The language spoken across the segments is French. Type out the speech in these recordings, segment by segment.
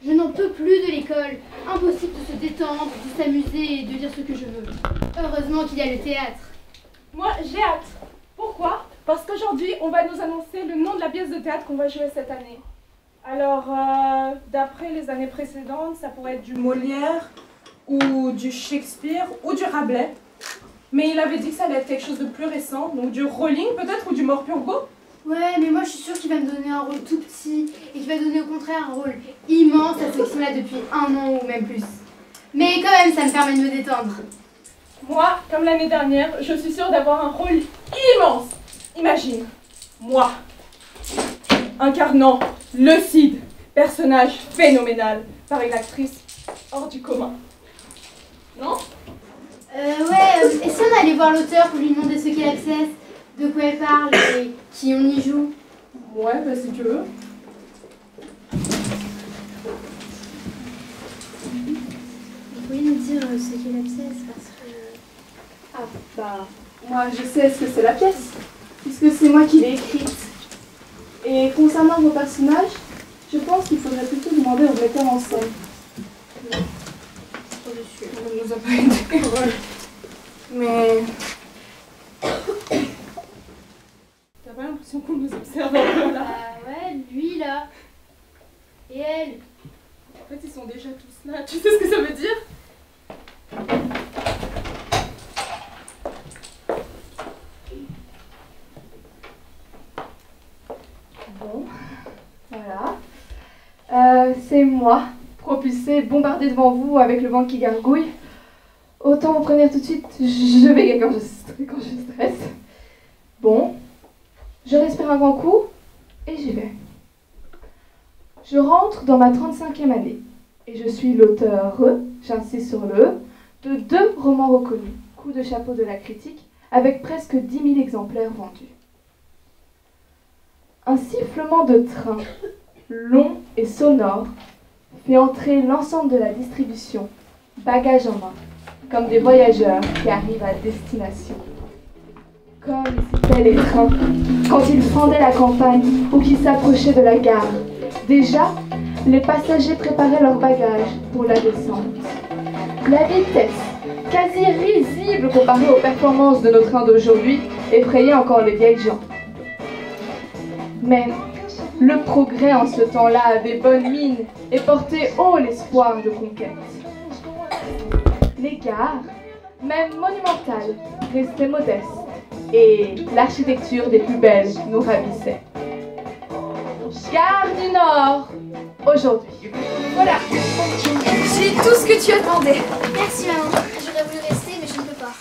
Je n'en peux plus de l'école. Impossible de se détendre, de s'amuser et de dire ce que je veux. Heureusement qu'il y a le théâtre. Moi, j'ai hâte. Pourquoi? Parce qu'aujourd'hui, on va nous annoncer le nom de la pièce de théâtre qu'on va jouer cette année. Alors, d'après les années précédentes, ça pourrait être du Molière, ou du Shakespeare, ou du Rabelais. Mais il avait dit que ça allait être quelque chose de plus récent, donc du Rowling peut-être, ou du Morpurgo. Ouais, mais moi je suis sûre qu'il va me donner un rôle tout petit et qu'il va donner au contraire un rôle immense à ceux qui sont là depuis 1 an ou même plus. Mais quand même, ça me permet de me détendre. Moi, comme l'année dernière, je suis sûre d'avoir un rôle immense. Imagine, moi, incarnant le Cid, personnage phénoménal par une actrice hors du commun. Non? Ouais, et si on allait voir l'auteur pour lui demander ce qu'est la pièce, de quoi elle parle et qui on y joue? Ouais, bah si tu veux. Vous pouvez nous dire ce qu'est la pièce parce que... Ah, bah, moi je sais ce que c'est la pièce, puisque c'est moi qui l'ai écrite. Et concernant vos personnages, je pense qu'il faudrait plutôt demander au metteur en scène. On ne nous a pas aidé. Mais... T'as pas l'impression qu'on nous observe un peu là? ouais, lui là. Et elle. En fait, ils sont déjà tous là. Tu sais ce que ça veut dire? Bon, voilà. C'est moi, propulsé, bombardé devant vous avec le vent qui gargouille. Autant vous prévenir tout de suite, je vais quand je stresse. Bon, je respire un grand coup et j'y vais. Je rentre dans ma 35e année et je suis l'auteur, j'insiste sur le E, de 2 romans reconnus, coup de chapeau de la critique, avec presque 10 000 exemplaires vendus. Un sifflement de train, long et sonore, fait entrer l'ensemble de la distribution, bagages en main, comme des voyageurs qui arrivent à destination. Comme c'était les trains, quand ils fendaient la campagne ou qu'ils s'approchaient de la gare. Déjà, les passagers préparaient leurs bagages pour la descente. La vitesse, quasi risible comparée aux performances de nos trains d'aujourd'hui, effrayait encore les vieilles gens. Mais le progrès en ce temps-là avait bonne mine et portait haut l'espoir de conquête. Les gares, même monumentales, restaient modestes et l'architecture des plus belles nous ravissait. Gare du Nord, aujourd'hui. Voilà. J'ai tout ce que tu attendais. Merci maman, j'aurais voulu rester mais je ne peux pas.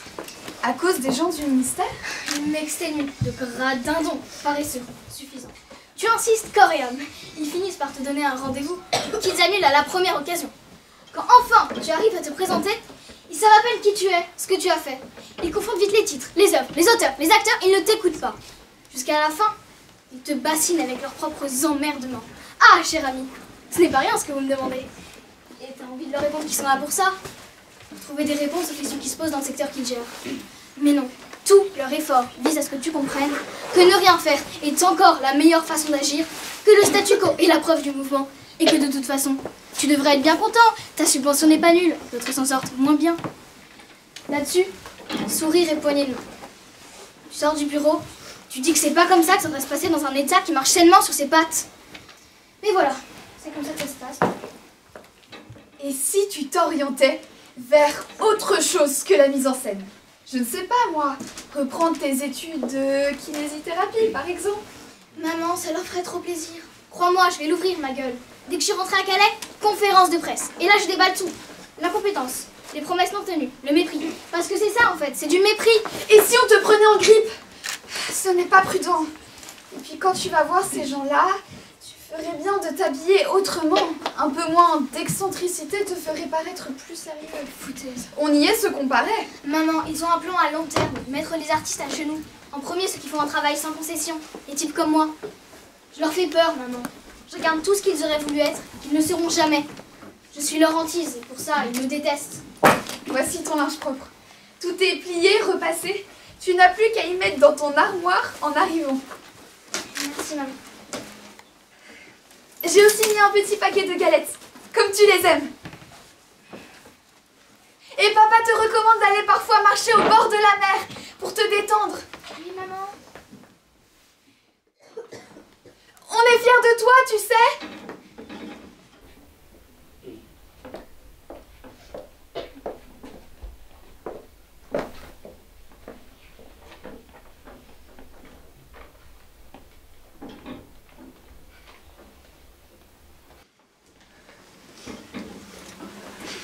À cause des gens du ministère? Je m'exténue de gras dindon, paresseux, suffisant. Tu insistes corps et âme, ils finissent par te donner un rendez-vous qu'ils annulent à la première occasion. Quand enfin tu arrives à te présenter, ils savent à peine qui tu es, ce que tu as fait. Ils confondent vite les titres, les œuvres, les auteurs, les acteurs, ils ne t'écoutent pas. Jusqu'à la fin, ils te bassinent avec leurs propres emmerdements. Ah, cher ami, ce n'est pas rien ce que vous me demandez. Et t'as envie de leur répondre qu'ils sont là pour ça? Trouver des réponses aux questions qui se posent dans le secteur qu'ils gèrent. Mais non, tout leur effort vise à ce que tu comprennes que ne rien faire est encore la meilleure façon d'agir, que le statu quo est la preuve du mouvement, et que de toute façon, tu devrais être bien content, ta subvention n'est pas nulle, d'autres s'en sortent moins bien. Là-dessus, sourire et poignée de main. Tu sors du bureau, tu dis que c'est pas comme ça que ça devrait se passer dans un état qui marche sainement sur ses pattes. Mais voilà, c'est comme ça que ça se passe. Et si tu t'orientais vers autre chose que la mise en scène? Je ne sais pas, moi, reprendre tes études de kinésithérapie, par exemple. Maman, ça leur ferait trop plaisir. Crois-moi, je vais l'ouvrir, ma gueule. Dès que je suis rentrée à Calais, conférence de presse. Et là, je déballe tout. L'incompétence, les promesses non tenues, le mépris. Parce que c'est ça, en fait, c'est du mépris. Et si on te prenait en grippe? Ce n'est pas prudent. Et puis quand tu vas voir ces gens-là, tu ferais bien de t'habiller autrement. Un peu moins d'excentricité te ferait paraître plus sérieux. Foutaise. On y est se comparait. Maman, ils ont un plan à long terme, mettre les artistes à genoux. En premier, ceux qui font un travail sans concession, les types comme moi. Je leur fais peur, maman. Je regarde tout ce qu'ils auraient voulu être, qu'ils ne seront jamais. Je suis leur hantise, et pour ça, ils me détestent. Voici ton linge propre. Tout est plié, repassé. Tu n'as plus qu'à y mettre dans ton armoire en arrivant. Merci, maman. J'ai aussi mis un petit paquet de galettes. comme tu les aimes. Et papa te recommande d'aller parfois marcher au bord de la mer pour te détendre. Oui, maman. On est fiers de toi, tu sais.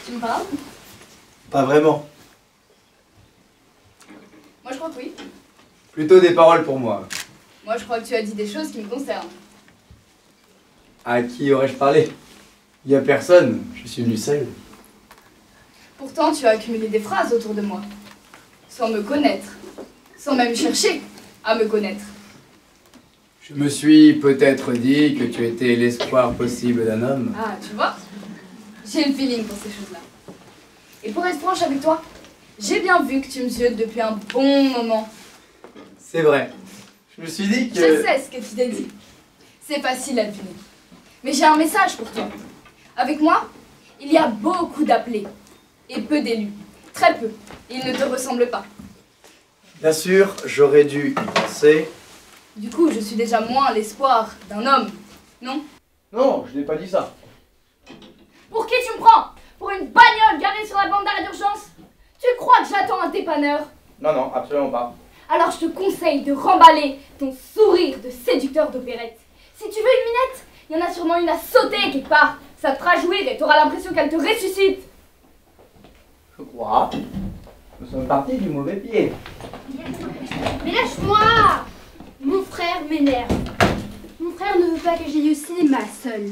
Tu me parles? Pas vraiment. Moi, je crois que oui. Plutôt des paroles pour moi. Moi, je crois que tu as dit des choses qui me concernent. À qui aurais-je parlé? Il y a personne. Je suis venu seul. Pourtant, tu as accumulé des phrases autour de moi. Sans me connaître. Sans même chercher à me connaître. Je me suis peut-être dit que tu étais l'espoir possible d'un homme. Ah, tu vois? J'ai le feeling pour ces choses-là. Et pour être franche avec toi, j'ai bien vu que tu me ziotes depuis un bon moment. C'est vrai. Je me suis dit que... Je sais ce que tu t'es dit. C'est facile à deviner. Mais j'ai un message pour toi. Avec moi, il y a beaucoup d'appelés et peu d'élus. Très peu. Ils ne te ressemblent pas. Bien sûr, j'aurais dû y penser. Du coup, je suis déjà moins l'espoir d'un homme, non? Non, je n'ai pas dit ça. Pour qui tu me prends? Pour une bagnole garée sur la bande d'arrêt d'urgence? Tu crois que j'attends un dépanneur? Non, non, absolument pas. Alors je te conseille de remballer ton sourire de séducteur d'opérette. Si tu veux une minette, il y en a sûrement une à sauter quelque part. Ça te fera jouir et t'auras l'impression qu'elle te ressuscite. Je crois. Nous sommes partis du mauvais pied. Mais lâche-moi! Mon frère m'énerve. Mon frère ne veut pas que j'aille au cinéma seul.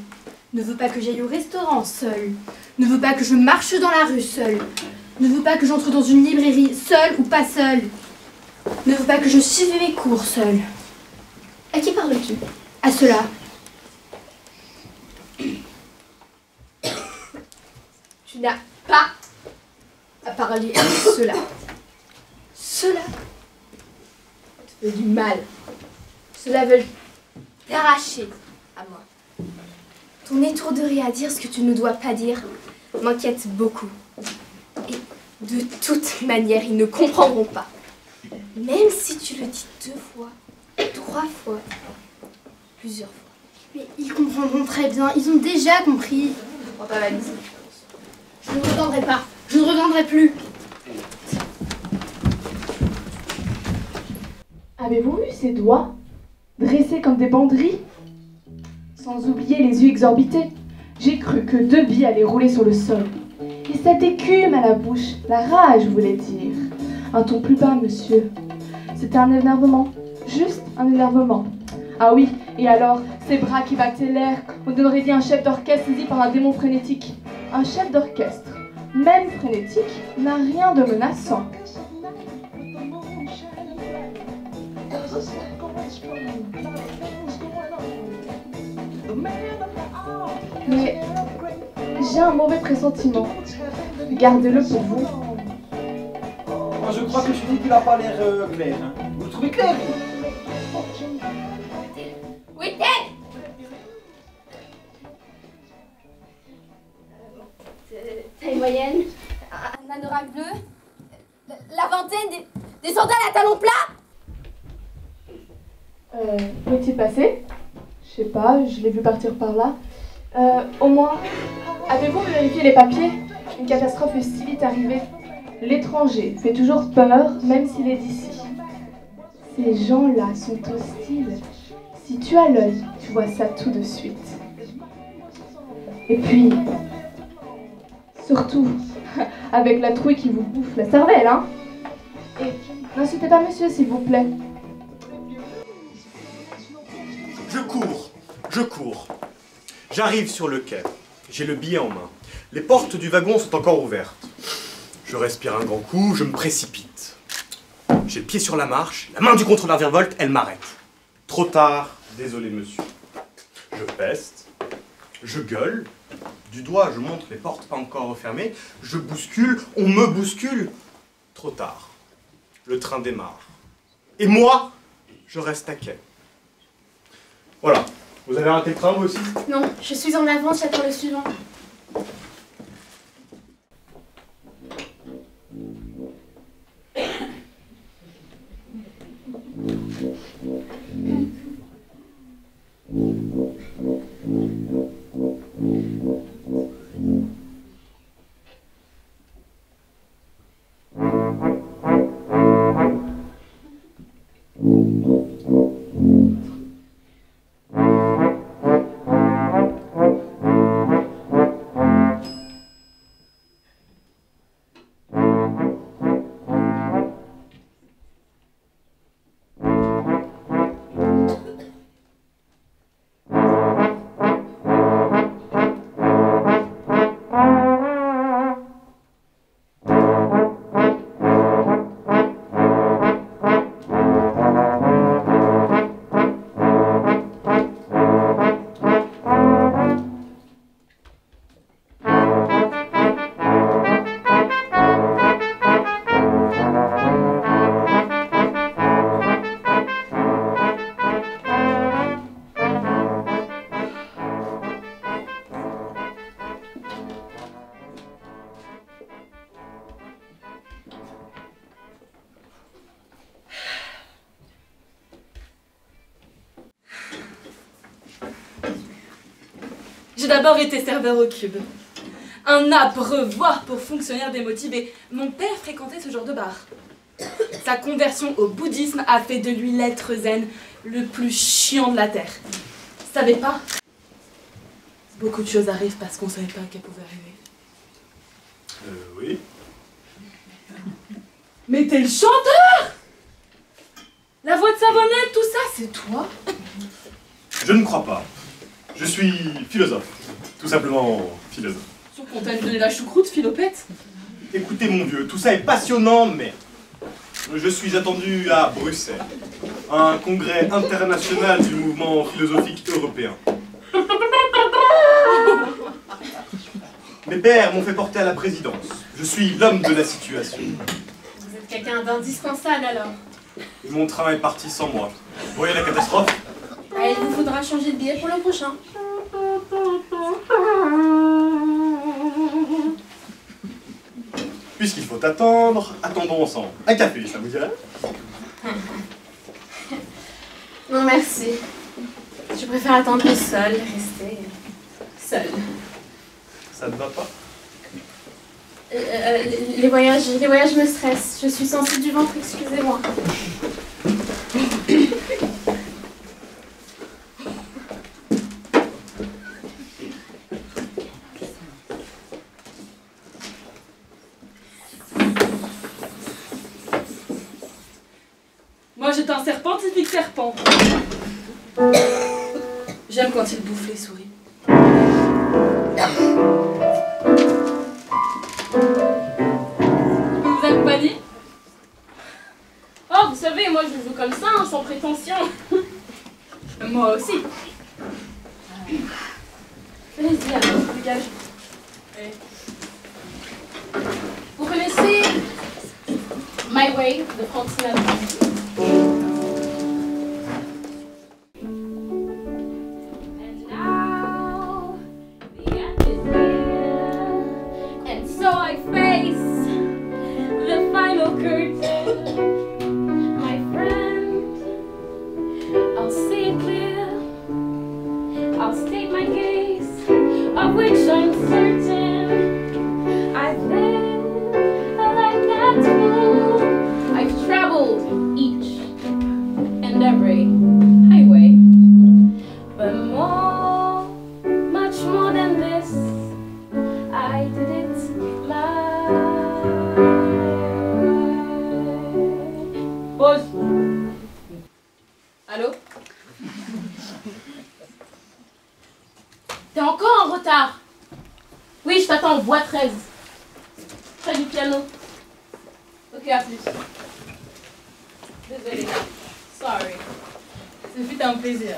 Ne veut pas que j'aille au restaurant seul. Ne veut pas que je marche dans la rue seul. Ne veut pas que j'entre dans une librairie seul ou pas seul. Ne veut pas que je suive mes cours seul. À qui parles-tu? À cela. Tu n'as pas à parler à cela. Cela te fait du mal. Cela veut t'arracher à moi. Ton étourderie à dire ce que tu ne dois pas dire m'inquiète beaucoup. Et de toute manière, ils ne comprendront pas. Même si tu le dis 2 fois, 3 fois, plusieurs fois. Mais ils comprendront très bien. Ils ont déjà compris. Je prends ta valise. Je ne reviendrai pas. Je ne reviendrai plus. Avez-vous vu ces doigts, dressés comme des banderies? Sans oublier les yeux exorbités. J'ai cru que 2 billes allaient rouler sur le sol. Et cette écume à la bouche, la rage voulait dire. Un ton plus bas, monsieur. C'était un énervement. Juste un énervement. Ah oui, et alors, ces bras qui battaient l'air, on aurait dit un chef d'orchestre saisi par un démon frénétique. Un chef d'orchestre, même frénétique, n'a rien de menaçant. Mais j'ai un mauvais pressentiment. Gardez-le pour vous. Moi, je crois que je dis qu'il n'a pas l'air clair. Hein. Vous le trouvez clair? Oui, Ted! Taille moyenne, un anorak bleu, la vingtaine, des sandales à talons plats. Où est-il passé? Je sais pas, je l'ai vu partir par là. Au moins, avez-vous vérifié les papiers? Une catastrophe est si vite arrivée. L'étranger fait toujours peur, même s'il est d'ici. Ces gens-là sont hostiles. Si tu as l'œil, tu vois ça tout de suite. Et puis, surtout, avec la trouille qui vous bouffe la cervelle, hein? Et n'insultez pas monsieur, s'il vous plaît. Je cours. J'arrive sur le quai. J'ai le billet en main. Les portes du wagon sont encore ouvertes. Je respire un grand coup, je me précipite. J'ai le pied sur la marche, la main du contrôleur virevolte, elle m'arrête. Trop tard, désolé monsieur. Je peste, je gueule, du doigt je montre les portes pas encore refermées, je bouscule, on me bouscule. Trop tard. Le train démarre. Et moi, je reste à quai. Voilà. Vous avez raté le train, vous aussi? Non, je suis en avance, j'attends le suivant. J'ai d'abord été serveur au cube. Un abreuvoir pour fonctionnaires démotivés. Mon père fréquentait ce genre de bar. Sa conversion au bouddhisme a fait de lui l'être zen le plus chiant de la terre. Savez pas? Beaucoup de choses arrivent parce qu'on savait pas qu'elles pouvaient arriver. Oui. Mais t'es le chanteur! La voix de Savonnette, tout ça, c'est toi? Je ne crois pas. Je suis philosophe. Tout simplement philosophe. Sauf qu'on t'a donné la choucroute, Philopette. Écoutez mon vieux, tout ça est passionnant, mais je suis attendu à Bruxelles. Un congrès international du mouvement philosophique européen. Mes pères m'ont fait porter à la présidence. Je suis l'homme de la situation. Vous êtes quelqu'un d'indispensable alors. Et mon train est parti sans moi. Vous voyez la catastrophe? Ah, il vous faudra changer de billet pour le prochain. Puisqu'il faut attendre, attendons ensemble. Un café, ça vous dirait? Non merci. Je préfère attendre seule, rester seule. Ça ne va pas? Les voyages me stressent. Je suis sensible du ventre, excusez-moi. Moi, j'étais un serpentifique serpent. J'aime quand il bouffe les souris. Je peux vous accompagner? Oh, vous savez, moi je joue comme ça, hein, sans prétention. Moi aussi. Allez-y alors, dégage. Allez. Vous connaissez My Way de Frank Sinatra? Allô? T'es encore en retard? Oui, je t'attends en voie 13. Près du piano. Ok, à plus. Désolée. Sorry. Ce fut un plaisir.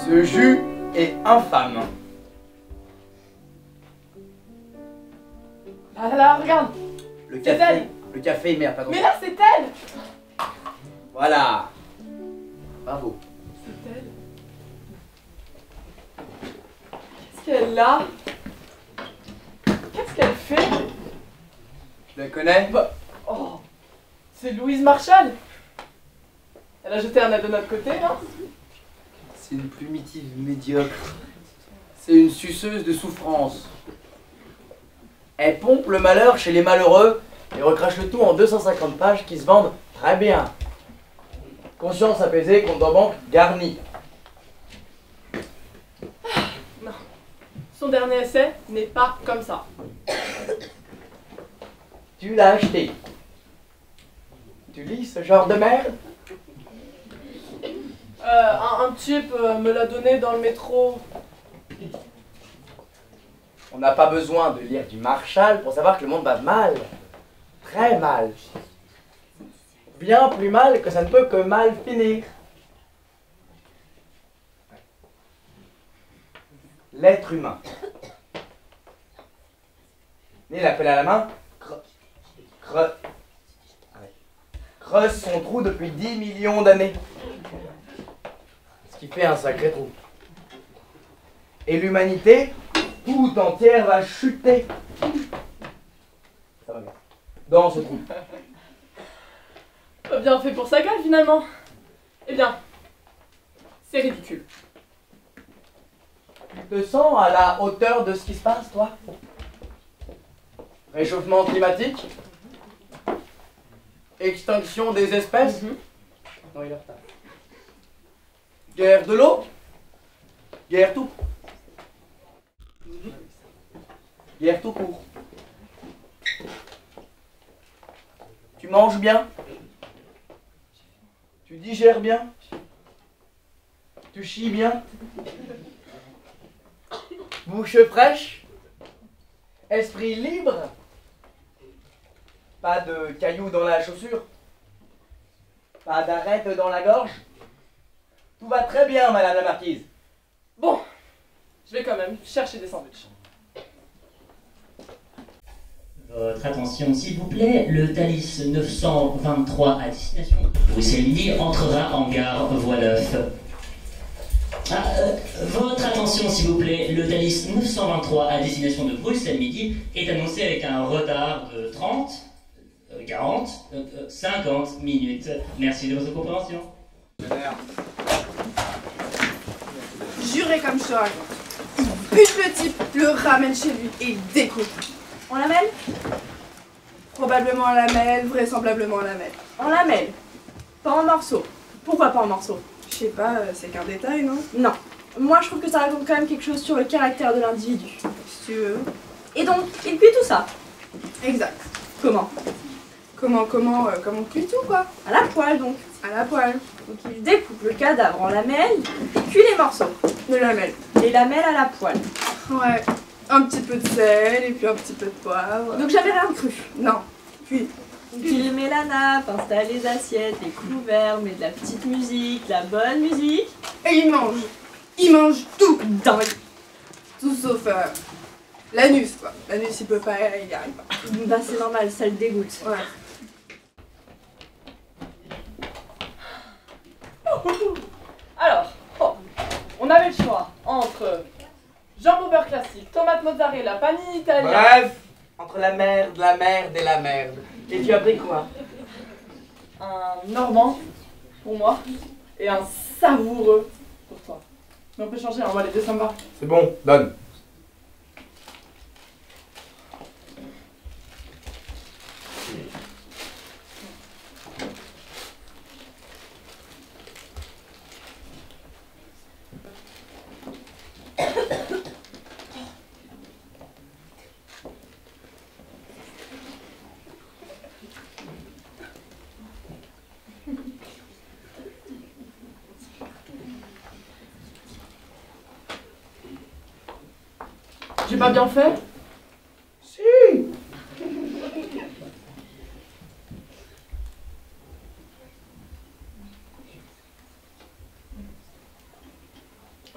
Ce jus est infâme. Ah là, regarde. Le café est meilleur, pas Mais là, c'est elle. elle! Voilà. Bravo. C'est elle. Qu'est-ce qu'elle a? Qu'est-ce qu'elle fait? Tu la connais? Bah, oh, c'est Louise Marshall. Elle a jeté un œuf de notre côté, non? C'est une plumitive médiocre. C'est une suceuse de souffrance. Elle pompe le malheur chez les malheureux et recrache le tout en 250 pages qui se vendent très bien. Conscience apaisée, compte en banque garni. Non. Son dernier essai n'est pas comme ça. Tu l'as acheté. Tu lis ce genre de merde? Un type me l'a donné dans le métro. On n'a pas besoin de lire du Marshall pour savoir que le monde va mal. Très mal. Bien plus mal que ça ne peut que mal finir. L'être humain. Né la pelle à la main, creuse son trou depuis 10 millions d'années. Ce qui fait un sacré trou. Et l'humanité, tout entière, va chuter. Ça va bien. Dans ce trou. Pas bien fait pour sa gueule, finalement. Eh bien, c'est ridicule. Tu te sens à la hauteur de ce qui se passe, toi? Réchauffement climatique? Extinction des espèces? Non, il est en retard. Guerre de l'eau? Guerre tout. Guerre tout court. Tu manges bien? Tu digères bien? Tu chies bien? Bouche fraîche? Esprit libre? Pas de cailloux dans la chaussure? Pas d'arête dans la gorge? Tout va très bien, madame la marquise. Bon, je vais quand même chercher des sandwichs. Votre attention, s'il vous plaît, le Thalys 923 à destination de Bruxelles Midi entrera en gare Voie-Neuf. Votre attention, s'il vous plaît, le Thalys 923 à destination de Bruxelles Midi est annoncé avec un retard de 30, 40, 50 minutes. Merci de votre compréhension. Juré comme je te raconte. Il bute le type, le ramène chez lui et il découpe. En lamelle? Probablement en lamelle, vraisemblablement en lamelle. En lamelle? Pas en morceaux. Pourquoi pas en morceaux? Je sais pas, c'est qu'un détail, non? Non. Moi, je trouve que ça raconte quand même quelque chose sur le caractère de l'individu. Si tu veux. Et donc, il cuit tout ça. Exact. Comment? Comment on cuit tout, quoi? À la poêle, donc. À la poêle. Donc, il découpe le cadavre en lamelles et cuit les morceaux. De lamelles. Les lamelles à la poêle. Ouais. Un petit peu de sel et puis un petit peu de poivre. Donc j'avais rien de cru. Non. Puis il met la nappe, installe les assiettes, les couverts, met de la petite musique, la bonne musique. Et il mange. Il mange tout. Dingue. Tout sauf l'anus, quoi. L'anus, il peut pas, il y arrive pas. Bah c'est normal, ça le dégoûte. Ouais. Alors, on avait le choix entre jambon beurre classique, tomate mozzarella, panini italien. Bref, entre la merde et la merde. Et tu as pris quoi? Un normand pour moi et un savoureux pour toi. Mais on peut changer, on va les deux, ça me va. C'est bon, donne. J'ai pas bien fait? Si.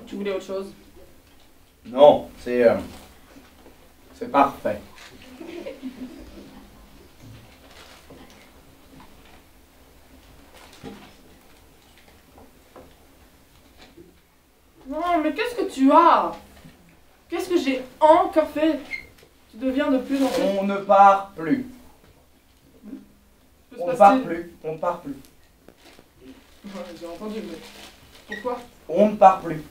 Tu voulais autre chose? Non, c'est parfait. mais qu'est-ce que tu as? Qu'est-ce que j'ai encore fait? Tu deviens de plus en plus... On ne part plus. Que se On ne part passe-t-il? plus. On ne part plus. Ouais, j'ai entendu, mais... Pourquoi? On ne part plus.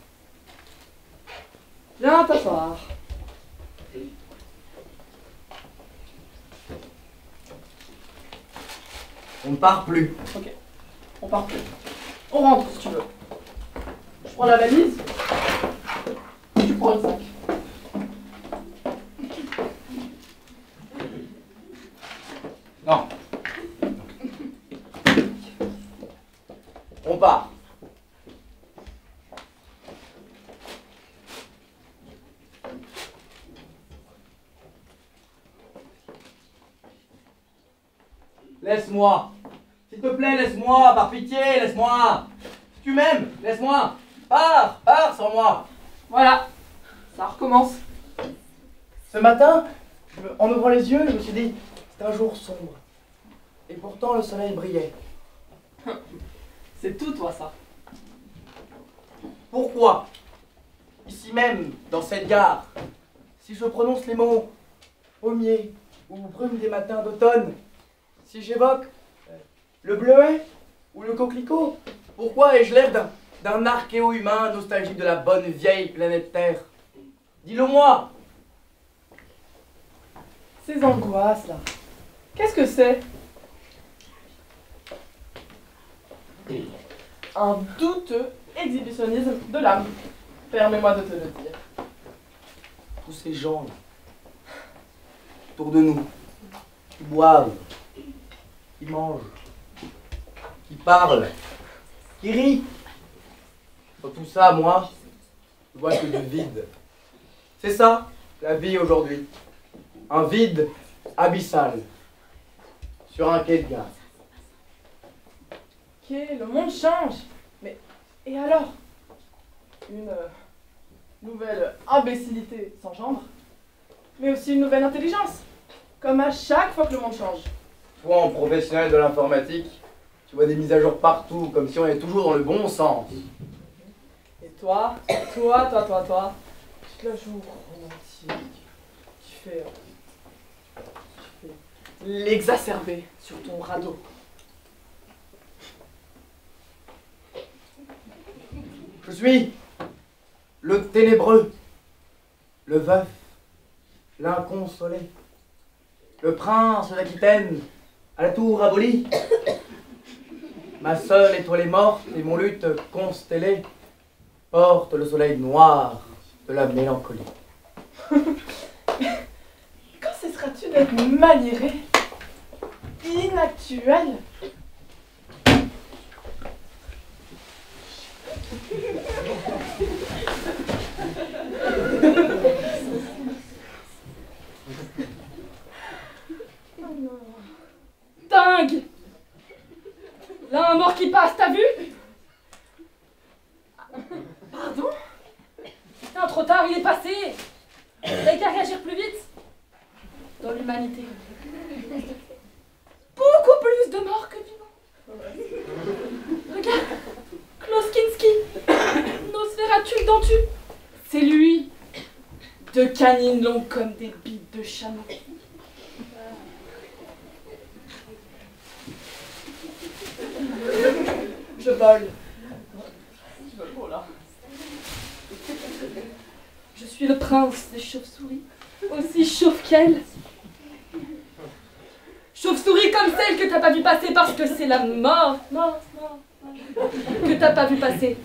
Viens t'asseoir. On ne part plus. Ok. On part plus. On rentre si tu veux. Je prends la valise. Tu prends le sac. Non. On part. Laisse-moi. S'il te plaît, laisse-moi. Par pitié, laisse-moi. Si tu m'aimes, laisse-moi. Pars, pars sans moi. Voilà. Ça recommence. Ce matin, en ouvrant les yeux, je me suis dit, c'est un jour sombre. Et pourtant, le soleil brillait. C'est tout, toi, ça. Pourquoi, ici même, dans cette gare, si je prononce les mots pommier ou brume des matins d'automne, si j'évoque le bleuet ou le coquelicot, pourquoi ai-je l'air d'un archéo-humain nostalgique de la bonne vieille planète Terre? Dis-le-moi. Ces angoisses, là. Qu'est-ce que c'est? Un douteux exhibitionnisme de l'âme. Permets-moi de te le dire. Tous ces gens là, autour de nous, qui boivent, qui mangent, qui parlent, qui rient. Dans tout ça, moi, je vois que du vide. C'est ça, la vie aujourd'hui. Un vide abyssal. Sur un quai de gare. Ok, le monde change. Mais, et alors? Une nouvelle imbécilité s'engendre, mais aussi une nouvelle intelligence. Comme à chaque fois que le monde change. Toi, en professionnel de l'informatique, tu vois des mises à jour partout, comme si on était toujours dans le bon sens. Et toi, tu te la joues romantique. Tu fais l'exacerber sur ton radeau. Je suis le ténébreux, le veuf, l'inconsolé, le prince d'Aquitaine, à la tour abolie. Ma seule étoile est morte et mon luth constellé porte le soleil noir de la mélancolie. Quand cesseras-tu d'être maniéré, inactuel? Dingue! Là, un mort qui passe, t'as vu? Pardon? Putain, trop tard, il est passé! T'as qu'à réagir plus vite! Dans l'humanité. Beaucoup plus de morts que vivants. Regarde! Kloskinski! Nosferatu dentu! C'est lui! Deux canines longues comme des bites de chameau. Je vole. Je vole trop là. Je suis le prince des chauves-souris, aussi chauve qu'elle. Chauve-souris comme celle que t'as pas vu passer parce que c'est la mort que t'as pas vu passer.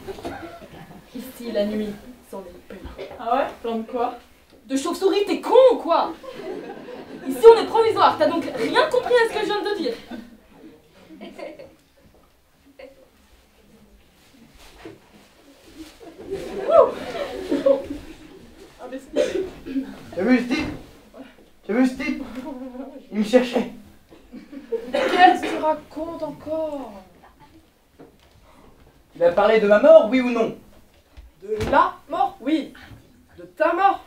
Ici, la nuit, sans les pleins. Ah ouais? Plein de quoi? De chauve-souris, t'es con ou quoi? Ici, on est provisoire, t'as donc rien compris à ce que je viens de te dire. J'ai vu ce type? J'ai vu ce type? Il me cherchait. Qu'est-ce que tu racontes encore? Il a parlé de ma mort, oui ou non? De la mort? Oui. De ta mort?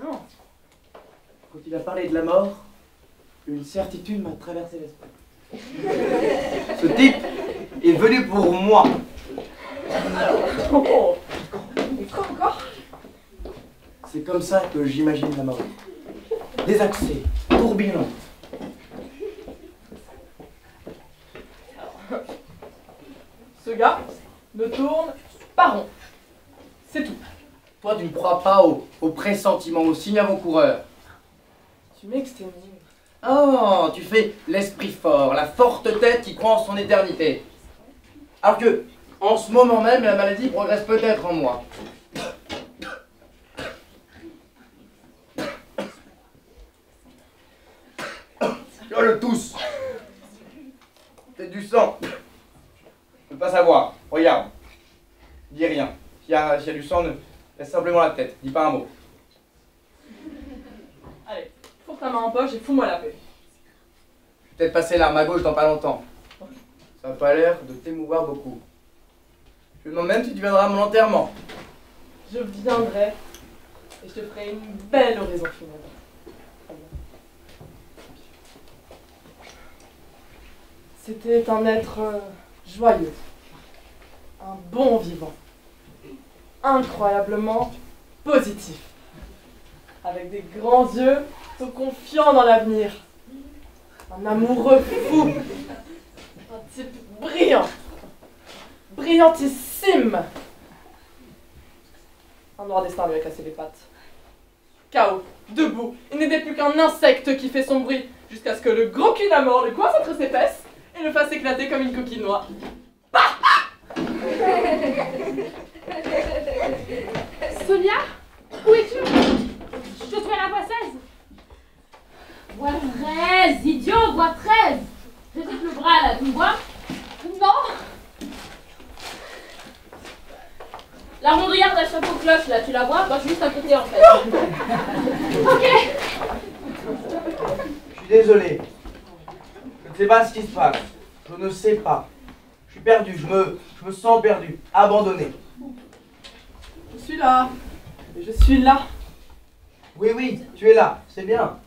Non. Quand il a parlé de la mort, une certitude m'a traversé l'esprit. Ce type est venu pour moi. Alors, oh, et quoi encore? C'est comme ça que j'imagine la mort. Désaxée, tourbillonnante. Ce gars ne tourne pas rond. C'est tout. Toi, tu ne crois pas au pressentiment, au signe avant-coureur. Tu m'exténues. Oh, tu fais l'esprit fort, la forte tête qui croit en son éternité. Alors que, en ce moment même, la maladie progresse peut-être en moi. Je le tousse. C'est du sang. Je ne peux pas savoir. Regarde. Dis rien. S'il y a du sang, laisse simplement la tête. Dis pas un mot. Allez, fourre ta main en poche et fous-moi la paix. Je vais peut-être passer l'arme à gauche dans pas longtemps. Ça n'a pas l'air de t'émouvoir beaucoup. Je me demande même si tu viendras à mon enterrement. Je viendrai et je te ferai une belle oraison funèbre. C'était un être joyeux, un bon vivant, incroyablement positif, avec des grands yeux, tout confiant dans l'avenir, un amoureux fou, un type brillant, brillantissime. Un noir destin lui a cassé les pattes. KO, debout, il n'était plus qu'un insecte qui fait son bruit, jusqu'à ce que le gros cul mort le coince entre ses fesses et le fasse éclater comme une coquille noire. Sonia, où es-tu? Je te fais la voix 16. Voix 13, idiot, voix 13. Je sais que le bras là, tu me vois? Non. La rondrière d'un chapeau cloche là, tu la vois? Moi je suis juste à côté en fait. Ok. Je suis désolé. Je ne sais pas ce qui se passe. Je ne sais pas. Je suis perdu. Je me sens perdu. Abandonné. Je suis là. Et je suis là. Oui, oui, tu es là. C'est bien.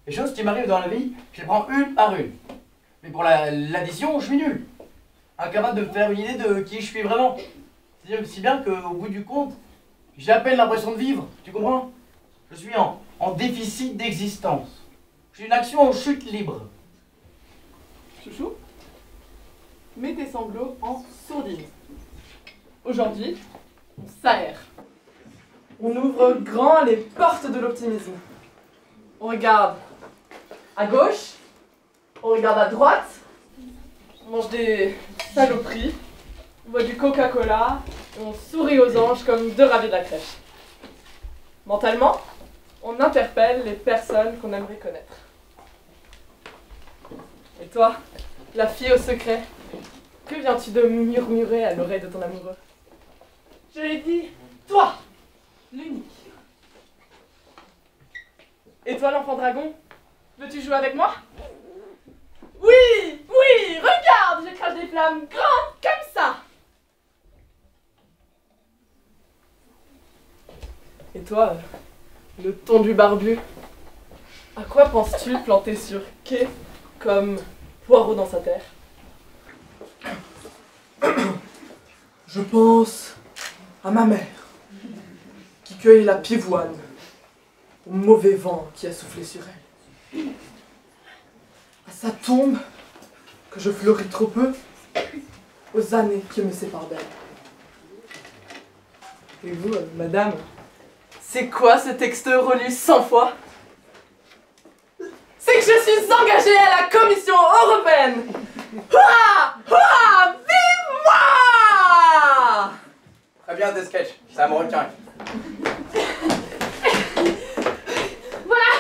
Les choses qui m'arrivent dans la vie, je les prends une par une. Mais pour l'addition, je suis nul. Incapable de me faire une idée de qui je suis vraiment. C'est-à-dire si bien qu'au bout du compte, j'ai à peine l'impression de vivre. Tu comprends? Je suis en déficit d'existence. Je suis une action en chute libre. Chouchou, mets tes sanglots en sourdine. Aujourd'hui, on s'aère. On ouvre grand les portes de l'optimisme. On regarde à gauche, on regarde à droite, on mange des saloperies, on boit du Coca-Cola, et on sourit aux anges comme deux ravis de la crèche. Mentalement, on interpelle les personnes qu'on aimerait connaître. Et toi, la fille au secret, que viens-tu de murmurer à l'oreille de ton amoureux? Je l'ai dit, toi, l'unique. Et toi, l'enfant dragon, veux-tu jouer avec moi? Oui, oui, regarde, je crache des flammes grandes comme ça. Et toi, le tondu barbu, à quoi penses-tu planter sur quai comme poireau dans sa terre? Je pense à ma mère, qui cueille la pivoine, au mauvais vent qui a soufflé sur elle. À sa tombe, que je fleuris trop peu, aux années qui me séparent d'elle. Et vous, madame, c'est quoi ce texte relu 100 fois? C'est que je suis engagée à la Commission européenne. Hurrah! Hurrah! Vive moi! Très bien tes sketchs, ça me retient. Voilà.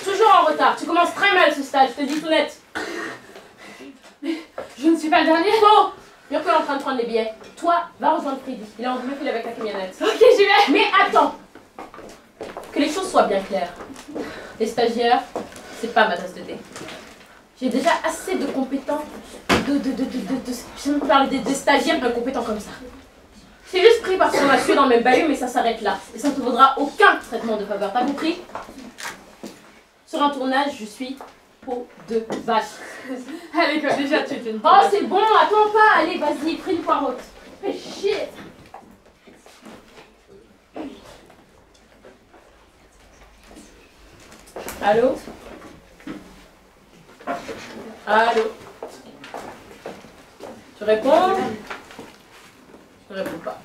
Toujours en retard. Tu commences très mal ce stage, je te dis tout net. Mais je ne suis pas le dernier. Bon, Mirko est en train de prendre les billets. Toi, va rejoindre Freddy. Il est en double fil avec la camionnette. Ok, j'y vais. Mais attends. Que les choses soient bien claires. Les stagiaires, c'est pas ma tasse de thé. J'ai déjà assez de compétents, je ne parler des stagiaires incompétents comme ça. C'est juste pris parce qu'on a tué dans le même bahut, mais ça s'arrête là. Et ça ne te vaudra aucun traitement de faveur, t'as compris? Sur un tournage, je suis peau de vache. Allez, quoi, déjà, tu es une Oh, c'est bon, attends pas, allez, vas-y, pris une poireau. Fais chier. Allô? Allô? Tu réponds? Je ne réponds pas.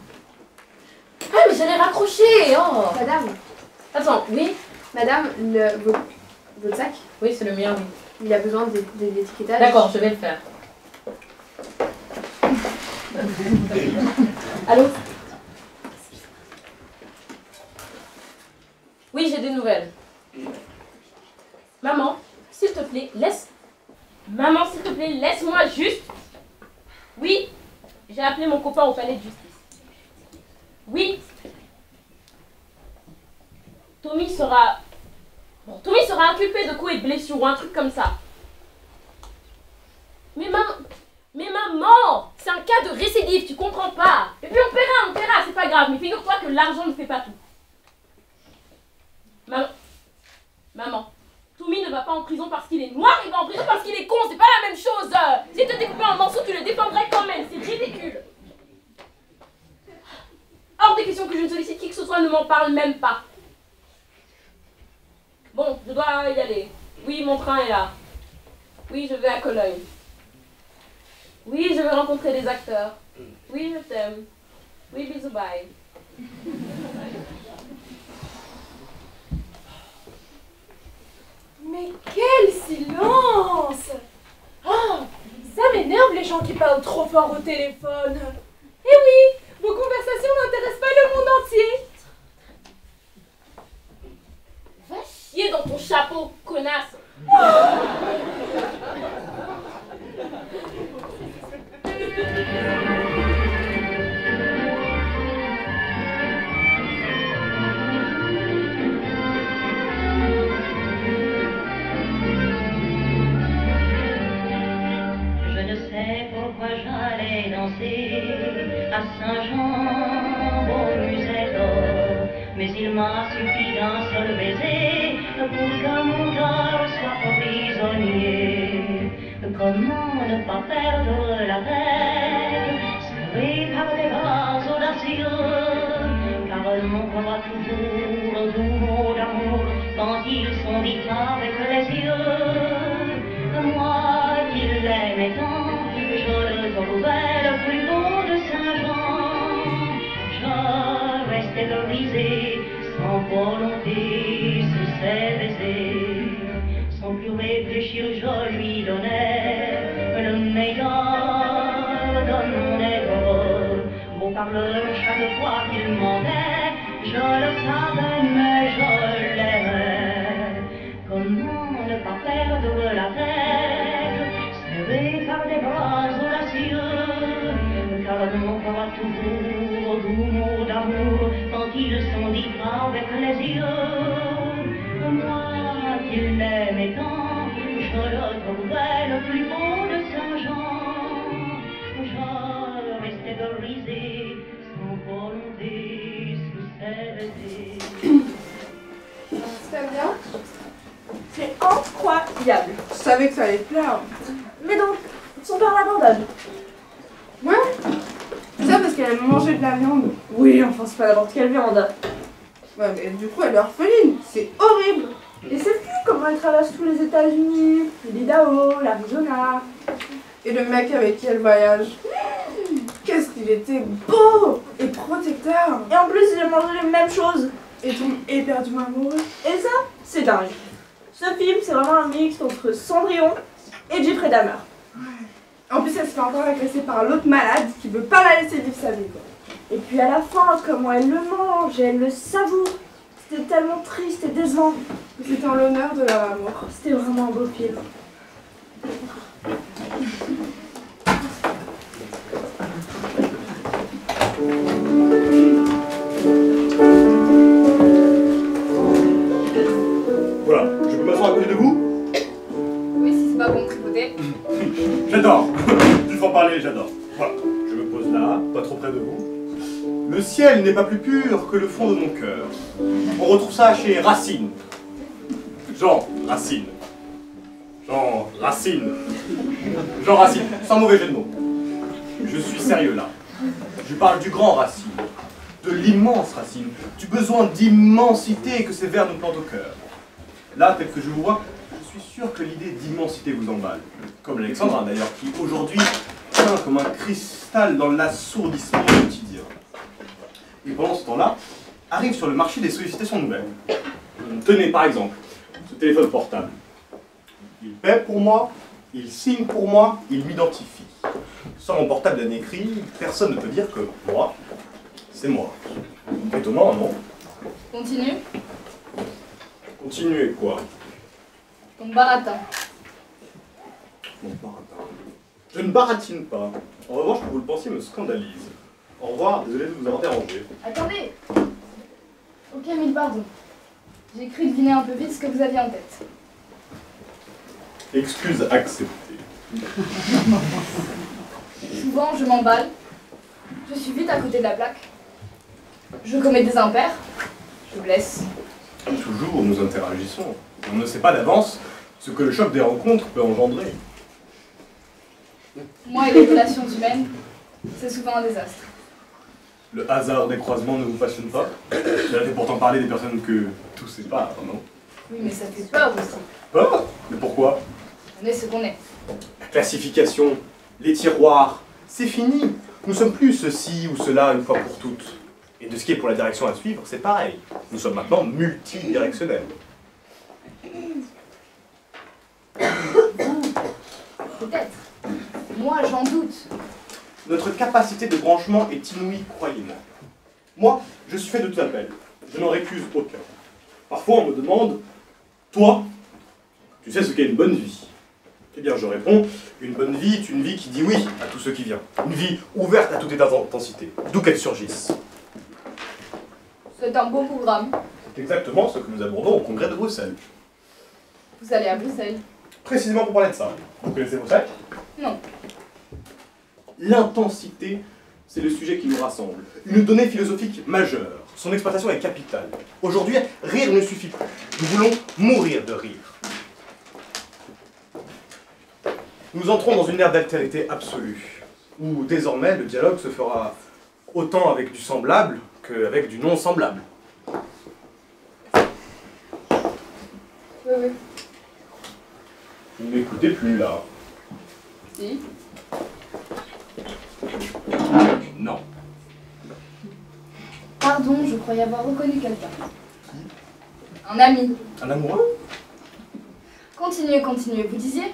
Ah, mais j'allais raccrocher! Oh! Madame. Attends, oui? Madame, votre sac? Oui, c'est le mien, oui. Il a besoin d'étiquetage. D'accord, je vais le faire. Allô? Oui, j'ai des nouvelles. Maman, s'il te plaît, Maman, s'il te plaît, laisse-moi juste... Oui, j'ai appelé mon copain au palais de justice. Oui. Tommy sera inculpé de coups et de blessures ou un truc comme ça. Mais maman, c'est un cas de récidive, tu comprends pas. Et puis on paiera, c'est pas grave. Mais figure-toi que l'argent ne fait pas tout. Maman, Tommy ne va pas en prison parce qu'il est noir, il va en prison parce qu'il est con, c'est pas la même chose. S'il te découpait en morceaux, tu le défendrais quand même, c'est ridicule. Hors des questions que je ne sollicite qui que ce soit, ne m'en parle même pas. Bon, je dois y aller. Oui, mon train est là. Oui, je vais à Cologne. Oui, je vais rencontrer des acteurs. Oui, je t'aime. Oui, bisous, bye. Mais quel silence! Ah, ça m'énerve les gens qui parlent trop fort au téléphone. Eh oui, vos conversations n'intéressent pas le monde entier. Va chier dans ton chapeau, connasse! Pourquoi j'allais danser à Saint-Jean au musée d'or, mais il m'a suffi d'un seul baiser pour que mon cœur soit prisonnier. Comment ne pas perdre la tête, serré par des bras audacieux, car mon corps a toujours doux mots d'amour quand ils sont dits avec les yeux. Moi qui l'aimais tant, je le trouvais le plus beau de Saint-Jean. Je restais brisée, sans volonté, sous ses baisers. Sans plus réfléchir, je lui donnais le meilleur de mon ego. Beau parleur, chaque fois qu'il mentait, je le savais, mais je l'aimais. Comment ne pas perdre la tête, serré par des bras audacieux, car mon corps a toujours doux mots d'amour quand ils sont dits avec les yeux. Moi qui l'aimais tant, je le trouvais le plus beau de Saint-Jean. Je restais brisée, sans volonté, sous ses baisers. Ça bien? C'est incroyable. Je savais que ça allait te plaire. Mais donc, son père l'abandonne. Ouais. C'est ça parce qu'elle a mangé de la viande. Oui, enfin c'est pas n'importe quelle viande. Ouais, mais du coup elle est orpheline. C'est horrible. Et c'est fou comment elle traverse tous les États-Unis, l'Idaho, l'Arizona. Et le mec avec qui elle voyage. Qu'est-ce qu'il était beau et protecteur. Et en plus il a mangé les mêmes choses. Et tombe éperdument amoureux. Et ça, c'est dingue. Ce film, c'est vraiment un mix entre Cendrillon et Jeffrey Dahmer. Ouais. En plus, elle se fait encore agresser par l'autre malade qui veut pas la laisser vivre sa vie, quoi. Et puis à la fin, comment elle le mange, elle le savoure. C'était tellement triste et décevant. C'était en l'honneur de leur amour. C'était vraiment un beau film. Voilà, je peux m'asseoir à côté de vous? Oui, si c'est pas bon, tripoter. J'adore. Il faut en parler, j'adore. Voilà, je me pose là, pas trop près de vous. Le ciel n'est pas plus pur que le fond de mon cœur. On retrouve ça chez Racine. Jean Racine. Jean Racine. Jean Racine, sans mauvais jeu de mots. Je suis sérieux là. Je parle du grand Racine, de l'immense Racine, du besoin d'immensité que ces vers nous plantent au cœur. Là, tel que je vous vois, je suis sûr que l'idée d'immensité vous emballe. Comme Alexandra d'ailleurs, qui aujourd'hui tient comme un cristal dans l'assourdissement quotidien. Et pendant ce temps-là, arrive sur le marché des sollicitations nouvelles. Tenez par exemple ce téléphone portable. Il paie pour moi, il signe pour moi, il m'identifie. Sans mon portable bien écrit, personne ne peut dire que moi, c'est moi. Étonnant, non? Continue. Continuez quoi? Ton baratin. Mon baratin. Je ne baratine pas. En revanche, que vous le pensiez me scandalise. Au revoir, désolé de vous avoir dérangé. Attendez. Ok, mille pardons. J'ai cru deviner un peu vite ce que vous aviez en tête. Excuse acceptée. Souvent, je m'emballe. Je suis vite à côté de la plaque. Je commets des impairs. Je blesse. Toujours, nous interagissons. On ne sait pas d'avance ce que le choc des rencontres peut engendrer. Moi et les relations humaines, c'est souvent un désastre. Le hasard des croisements ne vous passionne pas? Cela fait pourtant parler des personnes que tout sépare, non? Oui, mais ça fait peur aussi. Peur? Mais pourquoi? On est ce qu'on est. La classification, les tiroirs, c'est fini. Nous sommes plus ceci ou cela une fois pour toutes. Et de ce qui est pour la direction à suivre, c'est pareil. Nous sommes maintenant multidirectionnels. Peut-être. Moi, j'en doute. Notre capacité de branchement est inouïe, croyez-moi. Moi, je suis fait de tout appel. Je n'en récuse aucun. Parfois, on me demande, toi, tu sais ce qu'est une bonne vie? Eh bien, je réponds, une bonne vie est une vie qui dit oui à tout ce qui vient. Une vie ouverte à tout état d'intensité, d'où qu'elle surgisse. C'est un beau programme. C'est exactement ce que nous abordons au congrès de Bruxelles. Vous allez à Bruxelles? Précisément pour parler de ça. Vous connaissez Bruxelles? Non. L'intensité, c'est le sujet qui nous rassemble. Une donnée philosophique majeure. Son exploitation est capitale. Aujourd'hui, rire ne suffit plus. Nous voulons mourir de rire. Nous entrons dans une ère d'altérité absolue, où désormais le dialogue se fera autant avec du semblable qu'avec du non-semblable. Oui. Vous ne m'écoutez plus là. Si. Non. Pardon, je croyais avoir reconnu quelqu'un. Un ami. Un amoureux? Continuez, continuez, vous disiez?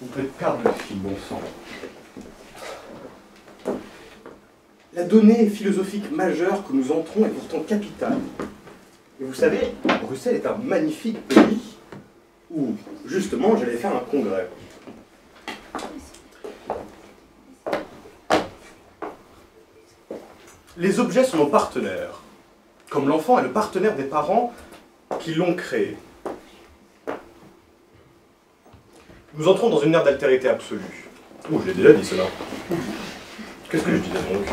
Vous faites perdre le fil, bon sang. La donnée philosophique majeure que nous entrons est pourtant capitale. Et vous savez, Bruxelles est un magnifique pays où, justement, j'allais faire un congrès. Les objets sont nos partenaires, comme l'enfant est le partenaire des parents qui l'ont créé. Nous entrons dans une ère d'altérité absolue. Oh, j'ai déjà dit cela. Qu'est-ce que je disais donc?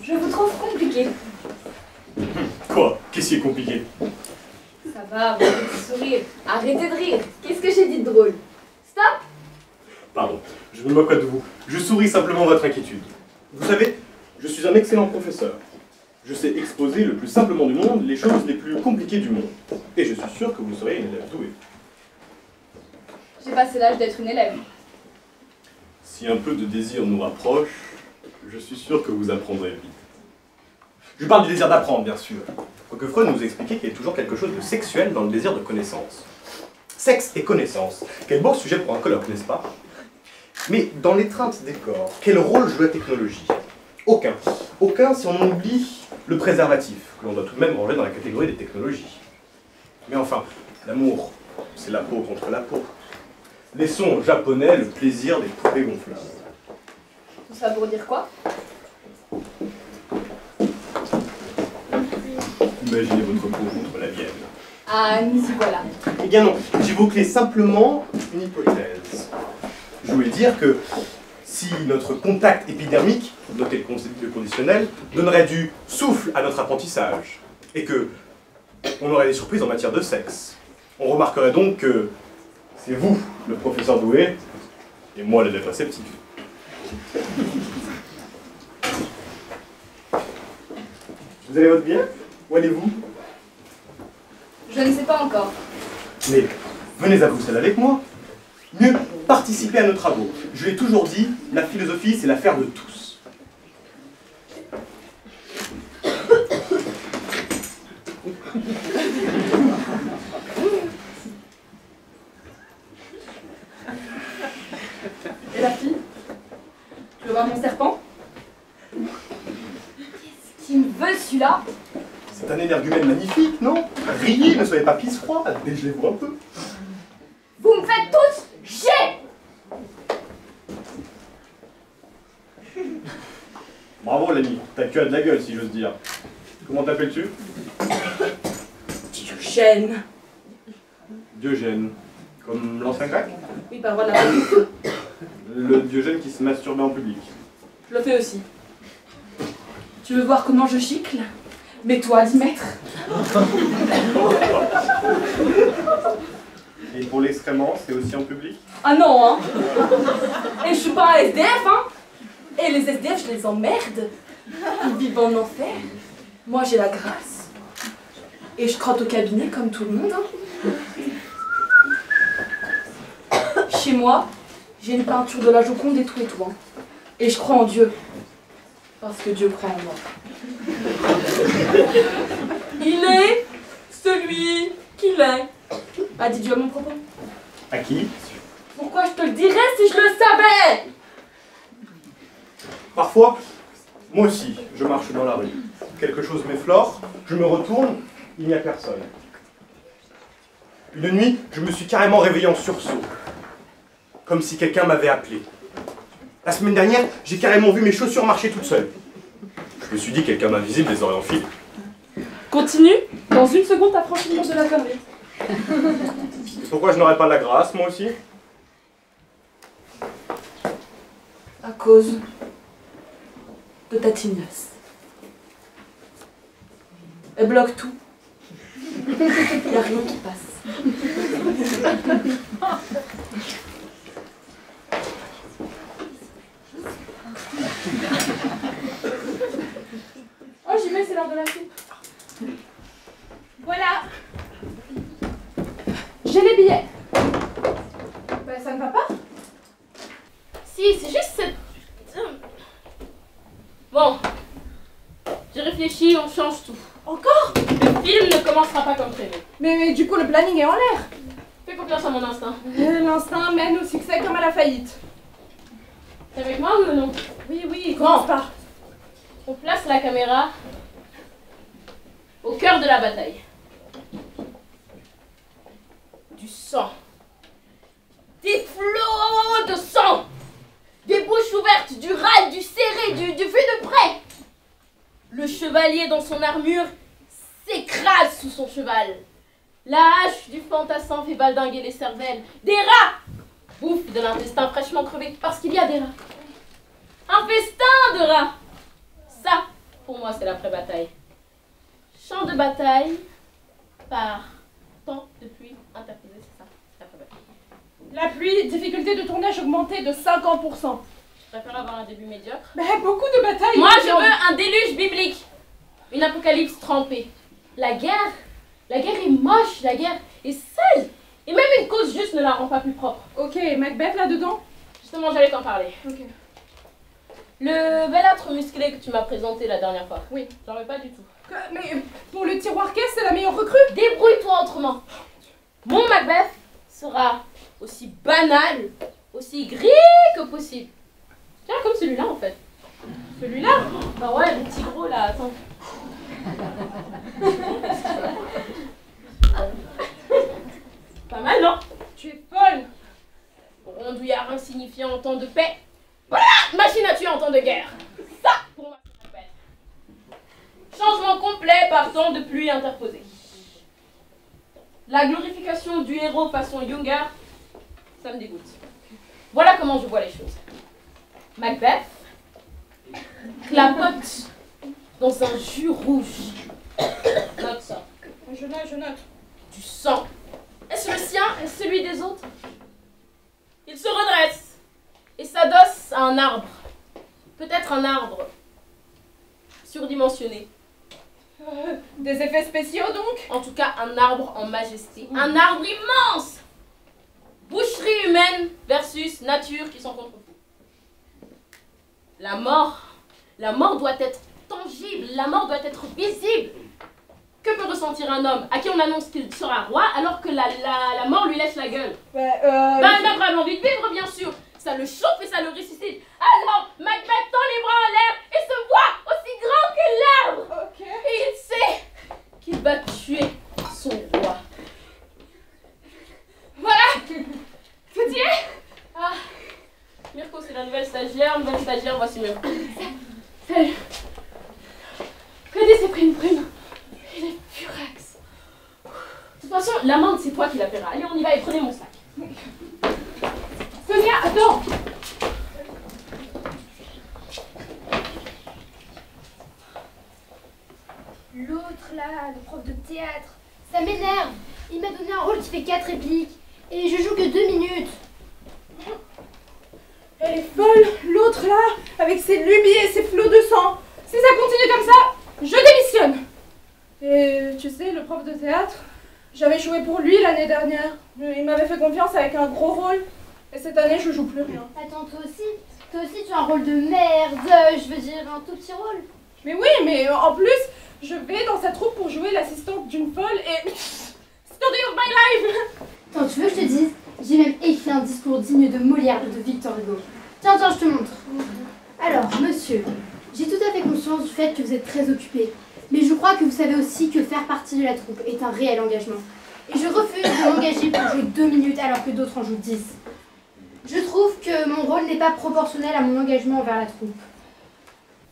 Je vous trouve compliqué. Quoi? Qu'est-ce qui est compliqué? Ça va, votre petit sourire. Arrêtez de rire. Qu'est-ce que j'ai dit de drôle? Stop! Pardon, je me moque pas de vous. Je souris simplement à votre inquiétude. Vous savez, je suis un excellent professeur. Je sais exposer le plus simplement du monde les choses les plus compliquées du monde. Et je suis sûr que vous serez une élève douée. J'ai passé l'âge d'être une élève. Si un peu de désir nous rapproche, je suis sûr que vous apprendrez vite. Je parle du désir d'apprendre, bien sûr. Quoique Freud nous expliquait qu'il y a toujours quelque chose de sexuel dans le désir de connaissance. Sexe et connaissance. Quel beau sujet pour un colloque, n'est-ce pas? Mais dans l'étreinte des corps, quel rôle joue la technologie? Aucun. Aucun si on en oublie le préservatif, que l'on doit tout de même ranger dans la catégorie des technologies. Mais enfin, l'amour, c'est la peau contre la peau. Laissons aux Japonais le plaisir des poupées gonflables. Tout ça pour dire quoi? Imaginez votre peau contre la mienne. Ah, nous y voilà. Eh bien non, j'évoquais simplement une hypothèse. Je voulais dire que si notre contact épidermique, notez le conditionnel, donnerait du souffle à notre apprentissage, et que on aurait des surprises en matière de sexe, On remarquerait donc que c'est vous, le professeur doué, et moi l'élève réceptif. Vous avez votre billet? Où allez-vous? Je ne sais pas encore. Mais venez à Bruxelles avec moi. Mieux, participez à nos travaux. Je l'ai toujours dit, la philosophie, c'est l'affaire de tous. Et la fille? Tu veux voir mon serpent? Qu'est-ce qu'il me veut, celui-là? C'est un énergumène magnifique, non? Riez, ne soyez pas pisse froide, dégelez-vous un peu. Vous me faites tous chier! Bravo l'ami, ta queue a de la gueule si j'ose dire. Comment t'appelles-tu? Diogène. Diogène. Comme l'ancien grec? Oui, par voie de la parole. Le Diogène qui se masturbait en public. Je le fais aussi. Tu veux voir comment je chicle? Mets-toi à 10 mètres. Et pour l'excrément, c'est aussi en public? Ah non, hein. Et je suis pas un SDF, hein. Et les SDF, je les emmerde. Ils vivent en enfer. Moi, j'ai la grâce. Et je crotte au cabinet comme tout le monde, hein. Chez moi, j'ai une peinture de la Joconde et tout et tout, hein. Et je crois en Dieu. Parce que Dieu croit en moi. Il est celui qu'il est. A dit Dieu à mon propos. À qui? Pourquoi je te le dirais si je le savais? Parfois, moi aussi, je marche dans la rue. Quelque chose m'effleure, je me retourne, il n'y a personne. Une nuit, je me suis carrément réveillé en sursaut. Comme si quelqu'un m'avait appelé. La semaine dernière, j'ai carrément vu mes chaussures marcher toutes seules. Je me suis dit, quelqu'un m'invisible les aurait enfilées. Continue, dans une seconde, t'as franchi le mur de la connerie. Et pourquoi je n'aurais pas la grâce, moi aussi? À cause de ta tignasse. Elle bloque tout. Il n'y a rien qui passe. Oh, j'y mets, c'est l'heure de la soupe. Voilà. J'ai les billets. Bah, ça ne va pas? Si, c'est juste cette... Bon. J'ai réfléchi, on change tout. Encore? Le film ne commencera pas comme prévu. Mais du coup, le planning est en l'air. Fais confiance à mon instinct. L'instinct mène au succès comme à la faillite. T'es avec moi ou non? Oui, oui, commence par. On place la caméra au cœur de la bataille. Du sang. Des flots de sang. Des bouches ouvertes, du râle, du serré, du vu de près. Le chevalier dans son armure s'écrase sous son cheval. La hache du fantassin fait baldinguer les cervelles. Des rats bouffent de l'intestin fraîchement crevé parce qu'il y a des rats. Un festin de rats. Ça, pour moi, c'est l'après-bataille. Champ de bataille par temps de pluie interposé, c'est ça, l'après-bataille. La pluie, difficulté de tournage augmentée de 50%. Je préfère avoir un début médiocre. Mais beaucoup de batailles. Moi, je veux un déluge biblique. Une apocalypse trempée. La guerre est moche, la guerre est sale. Et même une cause juste ne la rend pas plus propre. Ok, Macbeth là-dedans? Justement, j'allais t'en parler. Ok. Le bel être musclé que tu m'as présenté la dernière fois. Oui. J'en veux pas du tout. Mais pour le tiroir caisse, c'est la meilleure recrue. Débrouille-toi autrement. Mon Macbeth sera aussi banal, aussi gris que possible. Tiens, comme celui-là en fait. Celui-là? Bah ouais, le petit gros là, attends. Pas mal, non? Tu es folle. Rondouillard insignifiant en temps de paix. Voilà! Machine à tuer en temps de guerre. Ça, pour moi, c'est Macbeth. Changement complet par temps de pluie interposé. La glorification du héros façon Younger, ça me dégoûte. Voilà comment je vois les choses. Macbeth clapote dans un jus rouge. Note ça. Je note. Du sang. Est-ce baisse le sien et celui des autres. Il se redresse et s'adosse à un arbre. Peut-être un arbre surdimensionné. Des effets spéciaux donc? En tout cas, un arbre en majesté. Un arbre immense! Boucherie humaine versus nature qui sont contre vous. La mort doit être tangible, la mort doit être visible. Que peut ressentir un homme à qui on annonce qu'il sera roi alors que la mort lui lèche la gueule? Il a vraiment envie de vivre, bien sûr. Ça le chauffe et ça le ressuscite. Alors, Macbeth tend les bras en l'air et se voit aussi grand que l'arbre. Et il sait qu'il va tuer son roi. Voilà. Tout y est? Ah. Mirko, c'est la nouvelle stagiaire. Voici Mirko. Salut. Freddy s'est pris une prime. Il est furax. De toute façon, l'amende, c'est toi qui la paieras. Allez, on y va et prenez mon sac. Sonia, attends! L'autre là, le prof de théâtre, ça m'énerve. Il m'a donné un rôle qui fait 4 répliques et je joue que 2 minutes. Elle est folle, l'autre là, avec ses lubies et ses flots de sang. Si ça continue comme ça, je démissionne. Et tu sais, le prof de théâtre, j'avais joué pour lui l'année dernière. Il m'avait fait confiance avec un gros rôle. Et cette année, je joue plus rien. Attends, toi aussi tu as un rôle de merde, je veux dire un tout petit rôle. Mais oui, mais en plus, je vais dans sa troupe pour jouer l'assistante d'une folle et... Story of my life. Attends, tu veux que je te dise? J'ai même écrit un discours digne de Molière ou de Victor Hugo. Tiens, je te montre. Alors, monsieur, j'ai tout à fait conscience du fait que vous êtes très occupé. Mais je crois que vous savez aussi que faire partie de la troupe est un réel engagement. Et je refuse de m'engager pour jouer 2 minutes alors que d'autres en jouent 10. Je trouve que mon rôle n'est pas proportionnel à mon engagement envers la troupe.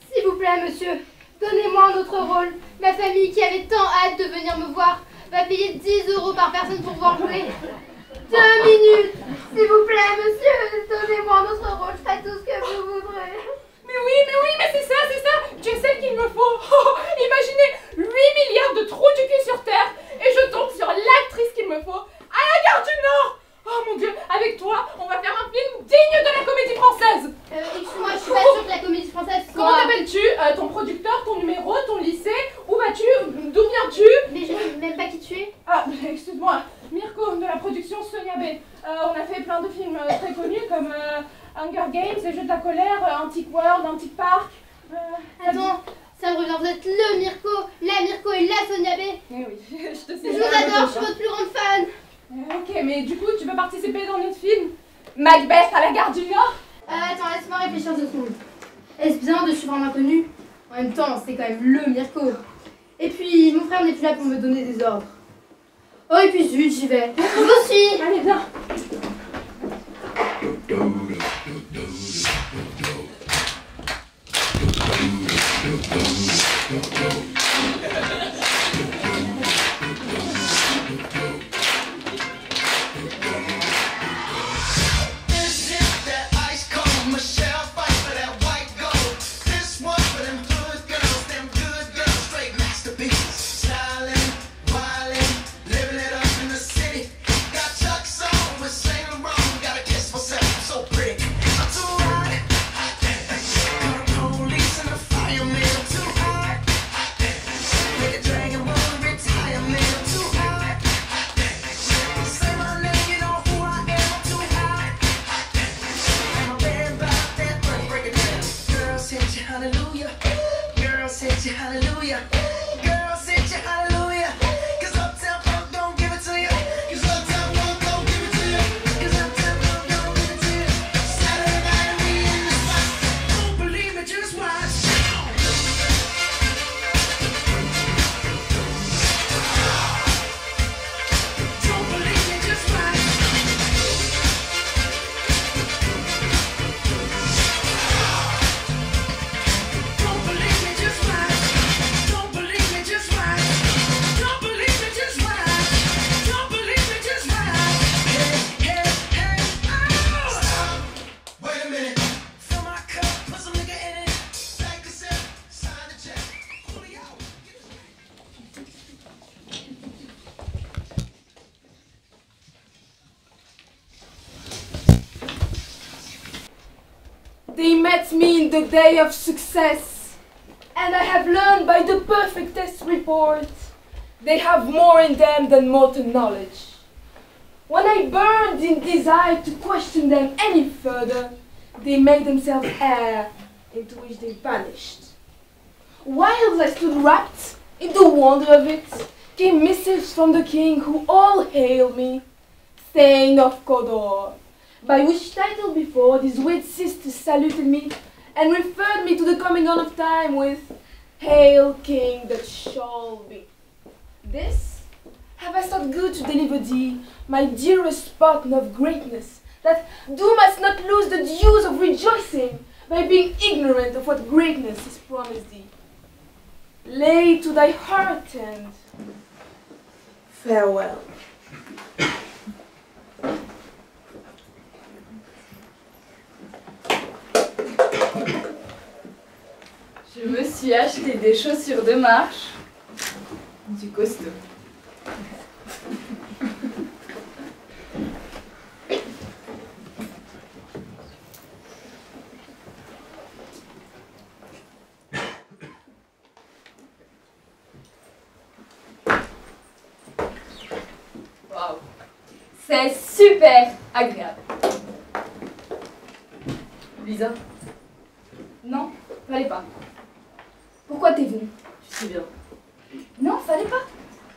S'il vous plaît, monsieur, donnez-moi un autre rôle. Ma famille, qui avait tant hâte de venir me voir, va payer 10 € par personne pour pouvoir jouer. 2 minutes. S'il vous plaît, monsieur, donnez-moi un autre rôle. Je ferai tout ce que vous voudrez. Mais oui, mais c'est ça. Tu es celle qu'il me faut. Oh, imaginez 8 milliards de trous du cul sur Terre et je tombe sur l'actrice qu'il me faut à la Gare du Nord. Oh mon Dieu, avec toi, on va faire un film digne de la comédie française. Excuse-moi, je suis pas sûre que la comédie française soit... Comment t'appelles-tu? Ton producteur, ton numéro, ton lycée? Où vas-tu? D'où viens-tu? Mais je ne sais même pas qui tu es. Ah, excuse-moi, Mirko de la production Sonia B. On a fait plein de films très connus comme Hunger Games, Les Jeux de la colère, Antique World, Antique Park. Attends, ça me revient, vous êtes le Mirko, la Mirko et la Sonia B. Eh oui, je te sais. Je vous adore, je suis votre plus grande fan. Ok, mais du coup, tu veux participer dans notre film Macbeth à la Gare du Nord? Attends, laisse-moi réfléchir 2 secondes. Est-ce bien de suivre un inconnu? En même temps, c'est quand même le Mirko. Et puis, mon frère n'est plus là pour me donner des ordres. Oh, et puis zut, j'y vais. Je vous suis. Allez, viens. They met me in the day of success, and I have learned by the perfect test report. They have more in them than mortal knowledge. When I burned in desire to question them any further, they made themselves air into which they vanished. While I stood wrapped in the wonder of it, came missives from the king who all hail me, Thane of Cawdor, by which title before these weird sisters saluted me and referred me to the coming on of time with Hail King that shall be. This have I thought good to deliver thee, my dearest partner of greatness, that thou must not lose the dues of rejoicing by being ignorant of what greatness is promised thee. Lay to thy heart and farewell. Je me suis acheté des chaussures de marche, du costaud. Waouh, c'est super agréable. Lisa? Non, fallait pas. Pourquoi t'es venue? Tu sais bien. Non, fallait pas.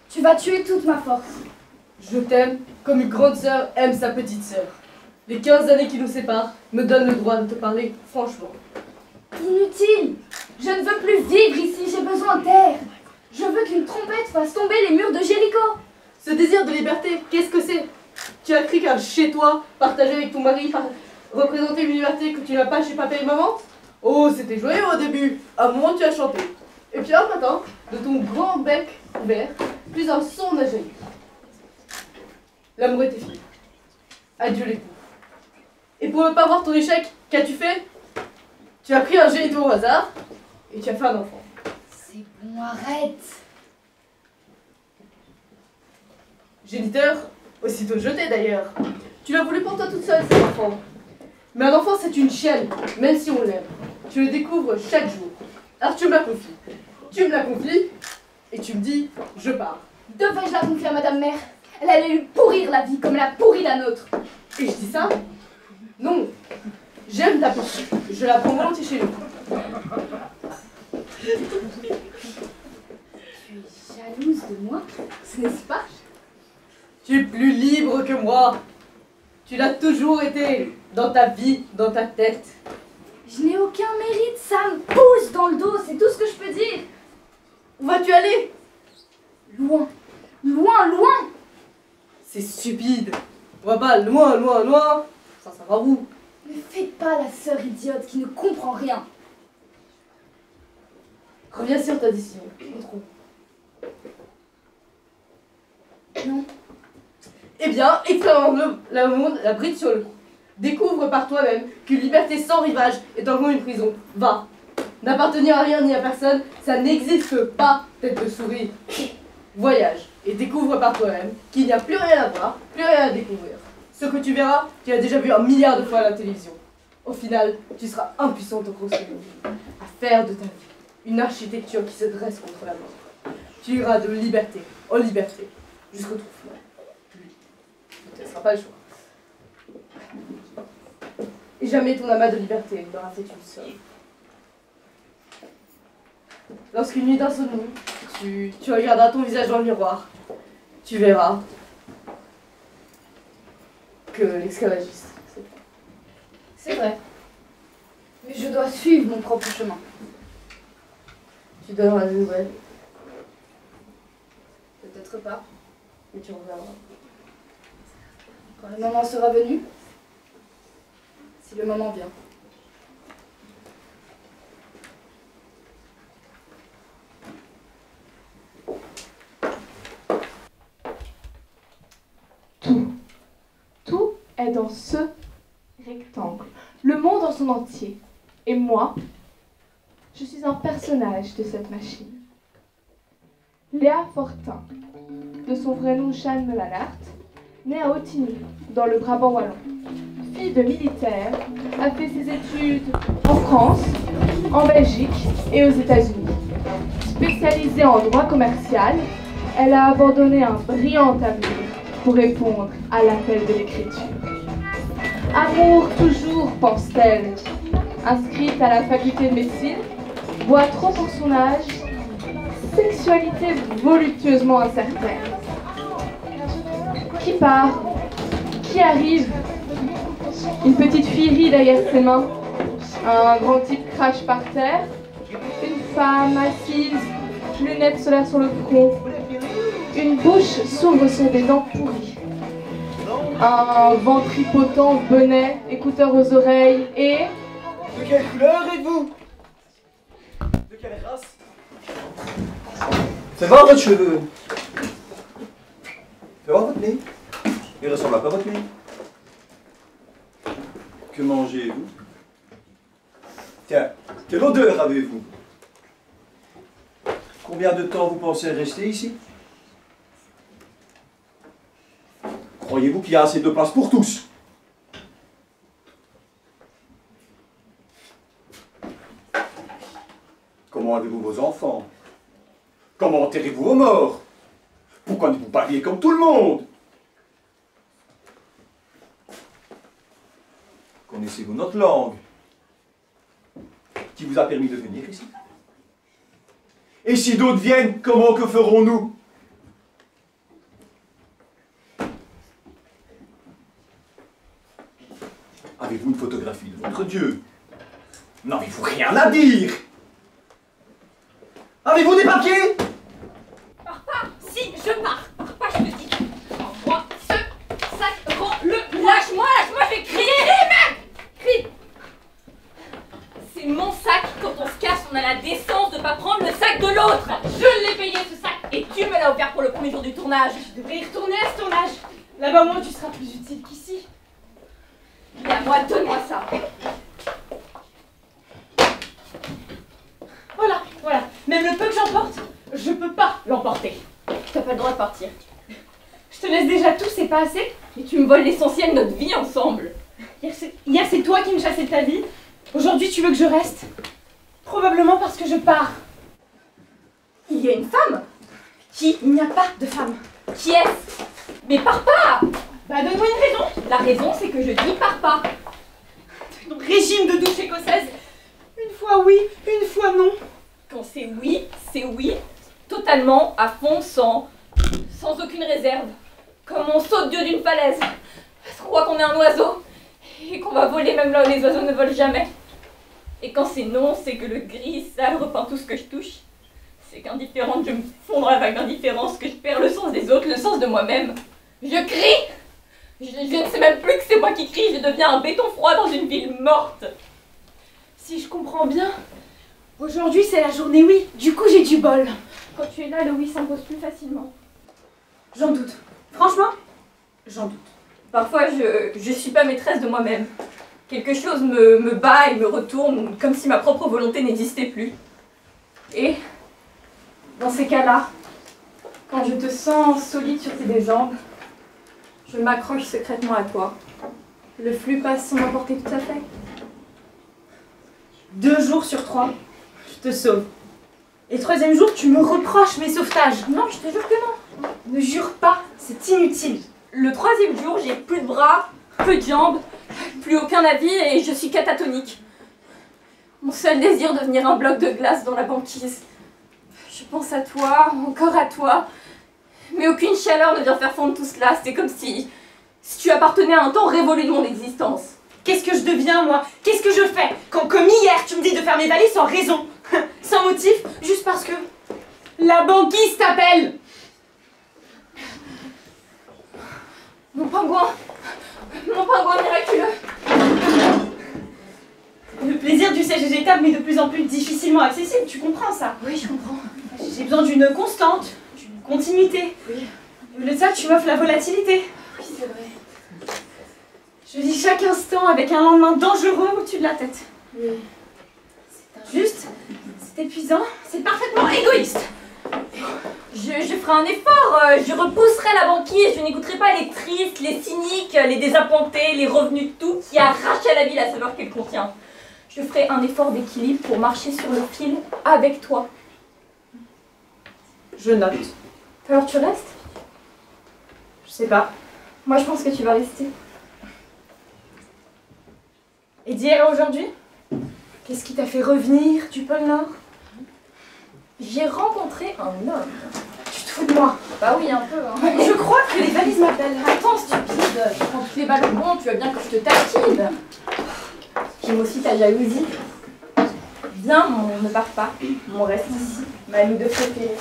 Tu vas tuer toute ma force. Je t'aime comme une grande sœur aime sa petite sœur. Les 15 années qui nous séparent me donnent le droit de te parler franchement. Inutile. Je ne veux plus vivre ici, j'ai besoin d'air. Je veux qu'une trompette fasse tomber les murs de Jéricho. Ce désir de liberté, qu'est-ce que c'est? Tu as cru qu'un chez toi, partagé avec ton mari, représentait une liberté que tu n'as pas chez papa et maman? Oh, c'était joyeux au début. À un moment, tu as chanté. Et puis un matin, de ton grand bec ouvert, plus un son n'a jailli. L'amour était fini. Adieu l'époux. Et pour ne pas voir ton échec, qu'as-tu fait? Tu as pris un géniteur au hasard et tu as fait un enfant. C'est bon, arrête. Géniteur, aussitôt jeté d'ailleurs. Tu l'as voulu pour toi toute seule, cet enfant. Mais un enfant, c'est une chienne, même si on l'aime. Tu le découvres chaque jour. Alors tu me la confies. Tu me la confies et tu me dis, je pars. Devais-je la confier à Madame Mère? Elle allait lui pourrir la vie comme elle a pourri la nôtre. Et je dis ça? Non. J'aime ta petite. Je la prends volontiers chez nous. Tu es jalouse de moi, n'est-ce pas? Tu es plus libre que moi. Tu l'as toujours été. Dans ta vie, dans ta tête. Je n'ai aucun mérite, ça me pousse dans le dos, c'est tout ce que je peux dire. Où vas-tu aller? Loin, loin, loin. C'est stupide. On va pas loin, loin, loin. Ça va où? Ne faites pas la sœur idiote qui ne comprend rien. Reviens sur ta décision. Entrons. Non. Eh bien, expérimente la bride sur le cou. Découvre par toi-même qu'une liberté sans rivage est en gros une prison. Va. N'appartenir à rien ni à personne, ça n'existe pas, tête de souris. Voyage et découvre par toi-même qu'il n'y a plus rien à voir, plus rien à découvrir. Ce que tu verras, tu as déjà vu 1 milliard de fois à la télévision. Au final, tu seras impuissante au construire à faire de ta vie une architecture qui se dresse contre la mort. Tu iras de liberté en liberté jusqu'au trou final. Tu ne laisseras pas le choix. Et jamais ton amas de liberté n'aura fait une seule. Lorsqu'une nuit d'insomnie, tu regarderas ton visage dans le miroir, tu verras que l'esclavagiste, c'est toi. C'est vrai. Mais je dois suivre mon propre chemin. Tu donneras des nouvelles. Peut-être pas. Mais tu reviendras. Quand le moment sera venu. Si le moment vient. Tout est dans ce rectangle. Le monde en son entier. Et moi, je suis un personnage de cette machine. Léa Fortin, de son vrai nom Jeanne Melanart, née à Ottigny, dans le Brabant wallon. Fille famille de militaires, a fait ses études en France, en Belgique et aux États-Unis. Spécialisée en droit commercial, elle a abandonné un brillant avenir pour répondre à l'appel de l'écriture. Amour toujours, pense-t-elle. Inscrite à la faculté de médecine, boit trop pour son âge, sexualité voluptueusement incertaine. Qui part? Qui arrive? Une petite fille rit derrière ses mains. Un grand type crache par terre. Une femme assise, lunettes solaires sur le front. Une bouche s'ouvre sur des dents pourries. Un ventripotent bonnet, écouteurs aux oreilles et... De quelle couleur êtes-vous? De quelle race? Faites voir votre cheveu. Faites voir votre nez. Il ressemble à pas votre nez. Que mangez-vous? Tiens, quelle odeur avez-vous? Combien de temps vous pensez rester ici? Croyez-vous qu'il y a assez de place pour tous? Comment avez-vous vos enfants? Comment enterrez-vous vos morts? Pourquoi ne vous parliez comme tout le monde? Connaissez-vous notre langue? Qui vous a permis de venir ici? Et si d'autres viennent, comment que ferons-nous? Avez-vous une photographie de votre Dieu? N'avez-vous rien à dire? Avez-vous des papiers? Pars, si, je pars. Pars, je te dis. Envoie ce sac, rends-le. Lâche-moi, je vais crier. Crie même! Crie! C'est mon sac. Quand on se casse, on a la décence de pas prendre le sac de l'autre. Je l'ai payé ce sac et tu me l'as offert pour le premier jour du tournage. Je devrais y retourner à ce tournage. Là-bas, au moins, tu seras plus utile qu'ici. Et à moi, donne-moi ça. Voilà. Même le peu que j'emporte, je peux pas l'emporter. T'as pas le droit de partir. Je te laisse déjà tout, c'est pas assez. Et tu me voles l'essentiel de notre vie ensemble. Hier, c'est toi qui me chassais de ta vie. Aujourd'hui, tu veux que je reste. Probablement parce que je pars. Il y a une femme. Qui? Il n'y a pas de femme. Qui est-ce? Mais pars pas. Bah donne-moi une raison. La raison, c'est que je dis pars pas. Ton régime de douche écossaise. Une fois oui, une fois non. Quand c'est oui, totalement, à fond, sans aucune réserve. Comme on saute Dieu d'une falaise. Parce qu'on croit qu'on est un oiseau. Et qu'on va voler même là où les oiseaux ne volent jamais. Et quand c'est non, c'est que le gris sale repeint tout ce que je touche. C'est qu'indifférente, je me fonds dans la vague d'indifférence, que je perds le sens des autres, le sens de moi-même. Je crie! Je ne sais même plus que c'est moi qui crie, je deviens un béton froid dans une ville morte. Si je comprends bien, aujourd'hui c'est la journée oui, du coup j'ai du bol. Quand tu es là, le oui s'impose plus facilement. J'en doute. Franchement, j'en doute. Parfois je suis pas maîtresse de moi-même. Quelque chose me bat et me retourne, comme si ma propre volonté n'existait plus. Et dans ces cas-là, quand je te sens solide sur tes deux jambes, je m'accroche secrètement à toi. Le flux passe sans m'emporter tout à fait. 2 jours sur 3, je te sauve. Et le 3e jour, tu me reproches mes sauvetages. Non, je te jure que non. Ne jure pas, c'est inutile. Le 3e jour, j'ai plus de bras, peu de jambes, plus aucun avis et je suis catatonique. Mon seul désir de devenir un bloc de glace dans la banquise. Je pense à toi, encore à toi, mais aucune chaleur ne vient faire fondre tout cela. C'est comme si tu appartenais à un temps révolu de mon existence. Qu'est-ce que je deviens, moi? Qu'est-ce que je fais? Quand, comme hier, tu me dis de faire mes valises sans raison, sans motif, juste parce que la banquise t'appelle. Mon pingouin miraculeux. Le plaisir du siège éjectable m'est de plus en plus difficilement accessible, tu comprends ça? Oui, je comprends. J'ai besoin d'une constante, d'une continuité. Oui. Au lieu de ça, tu m'offres la volatilité. Oui, c'est vrai. Je vis chaque instant avec un lendemain dangereux au-dessus de la tête. Oui. C'est injuste, c'est épuisant, c'est parfaitement égoïste. Je ferai un effort, je repousserai la banquise, je n'écouterai pas les tristes, les cyniques, les désappointés, les revenus de tout qui arrachent à la vie la saveur qu'elle contient. Je ferai un effort d'équilibre pour marcher sur le fil avec toi. Je note. Alors tu restes? Je sais pas. Moi je pense que tu vas rester. Et d'hier à aujourd'hui? Qu'est-ce qui t'a fait revenir du pôle Nord? J'ai rencontré un homme. Tu te fous de moi? Bah oui, un peu. Hein. Je crois que les valises m'appellent. Attends, stupide, je prends toutes les balles au bon, tu veux bien que je te taquine. J'aime aussi ta jalousie. Viens, on ne part pas. On reste ici. Ma nous deux préférée.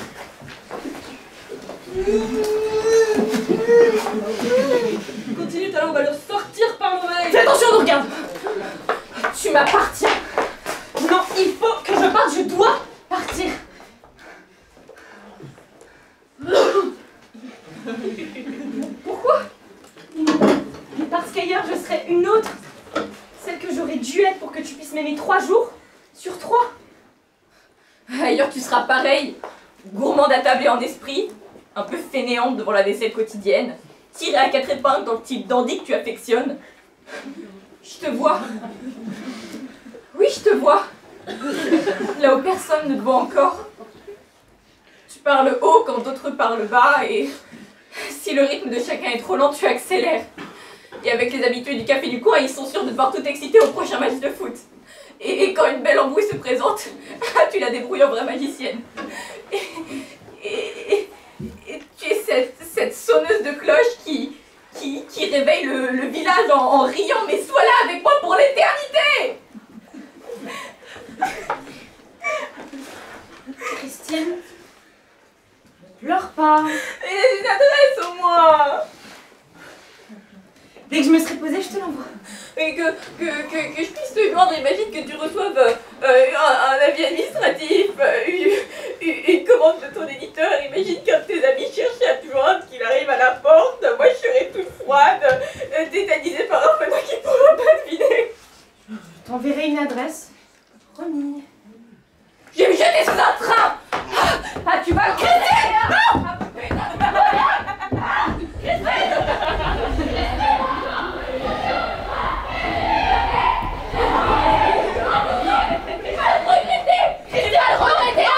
Continue, tout à l'heure, on va le sortir par l'oreille. Fais attention, on nous regarde. Tu m'appartiens. Non, il faut que je parte, je dois partir. Pourquoi? Parce qu'ailleurs je serais une autre, celle que j'aurais dû être pour que tu puisses m'aimer 3 jours sur 3. Ailleurs tu seras pareil, gourmande à table et en esprit, un peu fainéante devant la vaisselle quotidienne, tirée à 4 épingles dans le type dandy que tu affectionnes. Je te vois. Oui, je te vois. Là où personne ne te voit encore. Tu parles haut quand d'autres parlent bas et si le rythme de chacun est trop lent, tu accélères. Et avec les habitués du café du coin, ils sont sûrs de devoir tout exciter au prochain match de foot. Et quand une belle embrouille se présente, tu la débrouilles en vraie magicienne. Et tu es cette sonneuse de cloche qui réveille le village en riant, mais sois là avec moi pour l'éternité. Christine, ne pleure pas. Mais une adresse au moins. Dès que je me serai posée, je te l'envoie. Et que je puisse te joindre, imagine que tu reçoives un avis administratif, une commande de ton éditeur, imagine qu'un de tes amis cherchait à te joindre, qu'il arrive à la porte, moi je serai toute froide, tétanisée par un fenêtre qui ne pourra pas deviner. Je t'enverrai une adresse. Promis. Je vais me jeter sous un train. Ah, tu vas le crisser.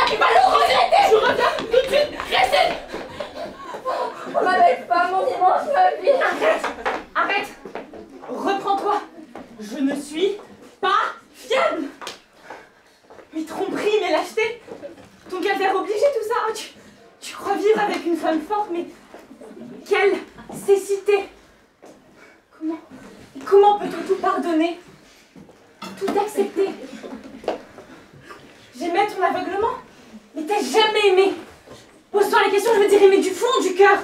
Tu vas le regretter. Je reviens tout de suite. Restez. On m'arrête pas mon dimanche, ma vie. Arrête. Reprends-toi. Je ne suis pas fiable. Mes tromperies, mes lâchetés, ton calvaire obligé, tout ça. Tu crois vivre avec une femme forte, mais quelle cécité. Comment peut-on tout pardonner? Tout accepter? J'aimais ton aveuglement, mais t'as jamais aimé. Pose-toi la question, je veux dire aimer du fond du cœur.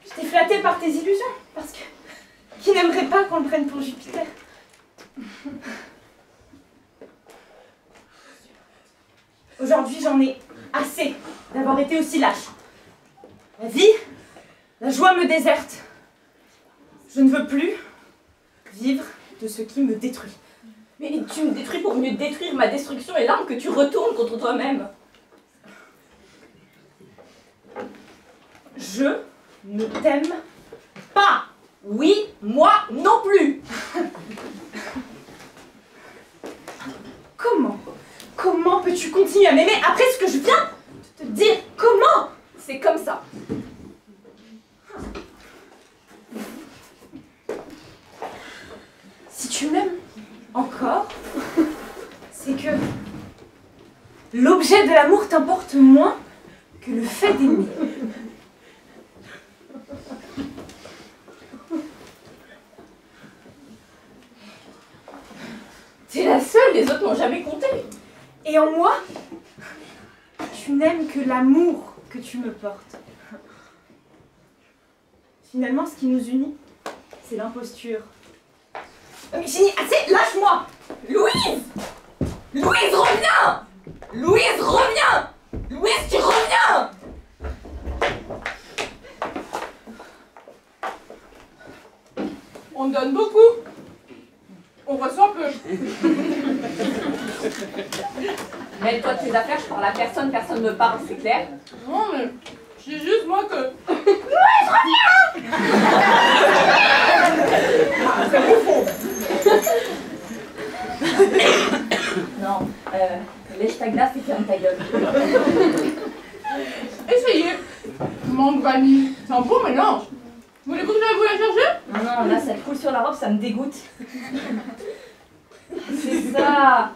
Je t'ai flattée par tes illusions, parce que qui n'aimerait pas qu'on le prenne pour Jupiter? Aujourd'hui, j'en ai assez d'avoir été aussi lâche. La vie, la joie me déserte. Je ne veux plus vivre de ce qui me détruit. Mais tu me détruis pour mieux détruire ma destruction et l'arme que tu retournes contre toi-même. Je ne t'aime pas. Oui, moi non plus. Comment peux-tu continuer à m'aimer après ce que je viens de te dire? Comment? C'est comme ça. Si tu m'aimes encore, c'est que l'objet de l'amour t'importe moins que le fait d'aimer. T'es la seule, les autres n'ont jamais compté. Et en moi, tu n'aimes que l'amour que tu me portes. Finalement, ce qui nous unit, c'est l'imposture. Mais Ginny, assez, lâche-moi. Louise! Louise, reviens! Louise, reviens! Louise, tu reviens! On donne beaucoup. On reçoit peu. Mêle-toi de tes affaires, je parle à personne, personne ne parle, c'est clair? Non, mais c'est juste moi que... Ouais, je reviens! C'est profond. Non, lèche ta glace et ferme ta gueule. Essayez. Mangue vanille, c'est un bon mélange. Vous voulez que je vous la chercher? Non, là, ça te coule sur la robe, ça me dégoûte. C'est ça.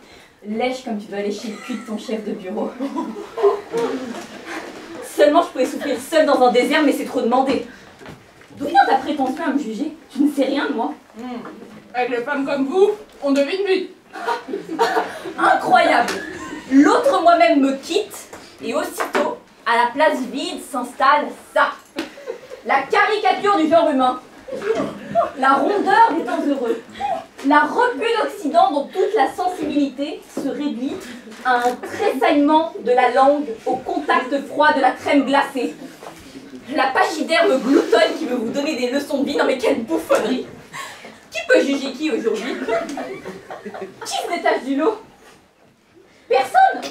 Lèche comme tu dois lécher le cul de ton chef de bureau. Seulement, je pouvais souffrir seule dans un désert, mais c'est trop demandé. D'où vient ta prétention à me juger? Tu ne sais rien de moi. Avec les femmes comme vous, on devine vite. Incroyable. L'autre moi-même me quitte, et aussitôt, à la place vide s'installe ça. La caricature du genre humain. La rondeur des temps heureux. La repu d'Occident dont toute la sensibilité se réduit à un tressaillement de la langue au contact froid de la crème glacée. La pachyderme gloutonne qui veut vous donner des leçons de vie. Non mais quelle bouffonnerie! Qui peut juger qui aujourd'hui? Qui se détache du lot? Personne!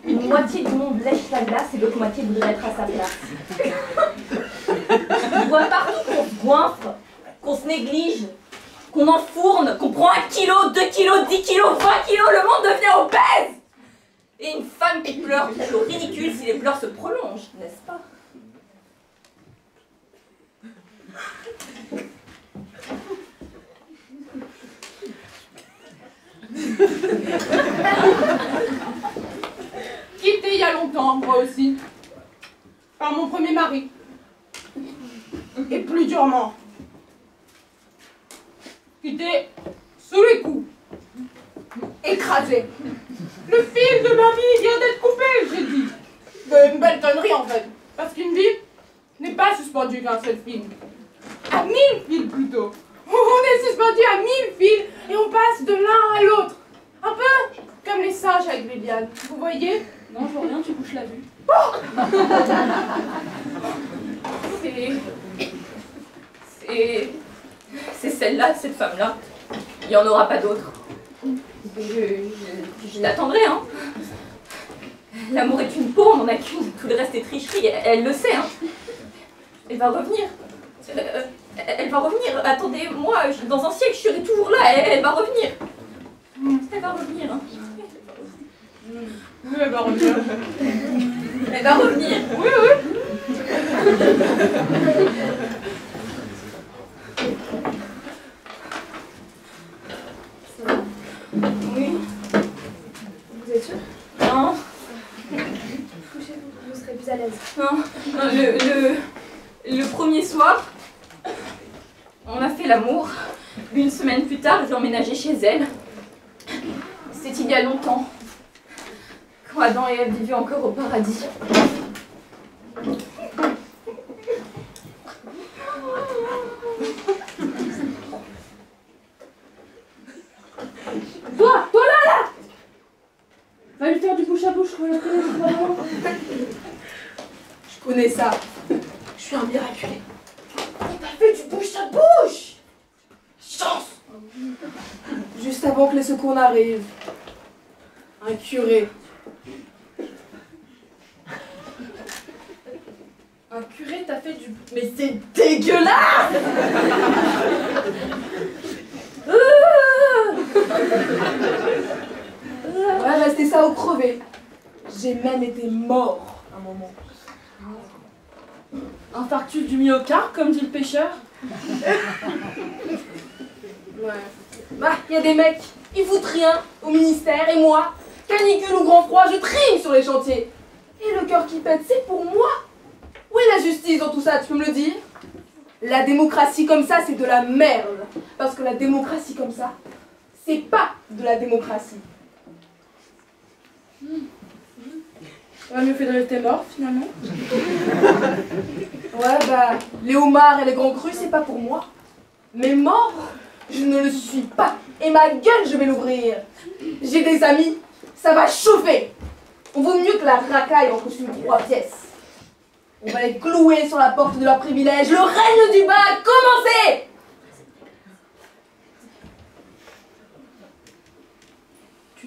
Une moitié du monde lèche la glace et l'autre moitié voudrait être à sa place. Je vois partout qu'on se goinfre, qu'on se néglige, qu'on enfourne, qu'on prend 1 kilo, 2 kilos, 10 kilos, 20 kilos, le monde devient obèse! Et une femme qui pleure, c'est toujours ridicule si les pleurs se prolongent, n'est-ce pas? Quitté il y a longtemps, moi aussi. Par mon premier mari. Et plus durement. Quitté sous les coups. Écrasé. Le fil de ma vie vient d'être coupé, j'ai dit. Une belle connerie en fait. Parce qu'une vie n'est pas suspendue qu'à un seul fil. À 1000 fils plutôt. On est suspendu à 1000 fils et on passe de l'un à l'autre. Un peu comme les singes avec les lianes. Vous voyez? Non, je vois rien, tu couches la vue. C'est celle-là, cette femme-là. Il n'y en aura pas d'autre. Je l'attendrai, hein. L'amour est une peau, on n'en a qu'une. Tout le reste est tricherie, elle le sait, hein. Elle va revenir. Elle va revenir. Attendez, moi, dans un siècle, je serai toujours là. Elle va revenir. Elle va revenir, hein. Elle va revenir. Elle va revenir. Oui, oui. Oui. Vous êtes sûr? Non. Couchez-vous, vous serez plus à l'aise. Non, le premier soir, on a fait l'amour. Une semaine plus tard, j'ai emménagé chez elle. C'est il y a longtemps, quand Adam et Ève vivaient encore au paradis. Toi là va lui faire du bouche à bouche quand il connaît vraiment. Je connais ça. Je suis un miraculé. On t'a fait du bouche à bouche. Chance. Juste avant que les secours n'arrivent. Un curé. Un curé t'a fait du... Mais c'est dégueulasse. Ouais, restait ça au crevé. J'ai même été mort un moment. Infarctus du myocarde, comme dit le pêcheur. Ouais. Bah, y a des mecs, ils foutent rien au ministère et moi, canicule ou grand froid, je trime sur les chantiers. Et le cœur qui pète, c'est pour moi. Où est la justice dans tout ça, tu peux me le dire? La démocratie comme ça, c'est de la merde. Parce que la démocratie comme ça, c'est pas de la démocratie. Ouais, mieux fait de rester mort, finalement. Ouais, bah, les homards et les grands crus, c'est pas pour moi. Mais mort, je ne le suis pas. Et ma gueule, je vais l'ouvrir. J'ai des amis, ça va chauffer. On vaut mieux que la racaille en costume 3 pièces. On va les clouer sur la porte de leur privilège. Le règne du bas a commencé.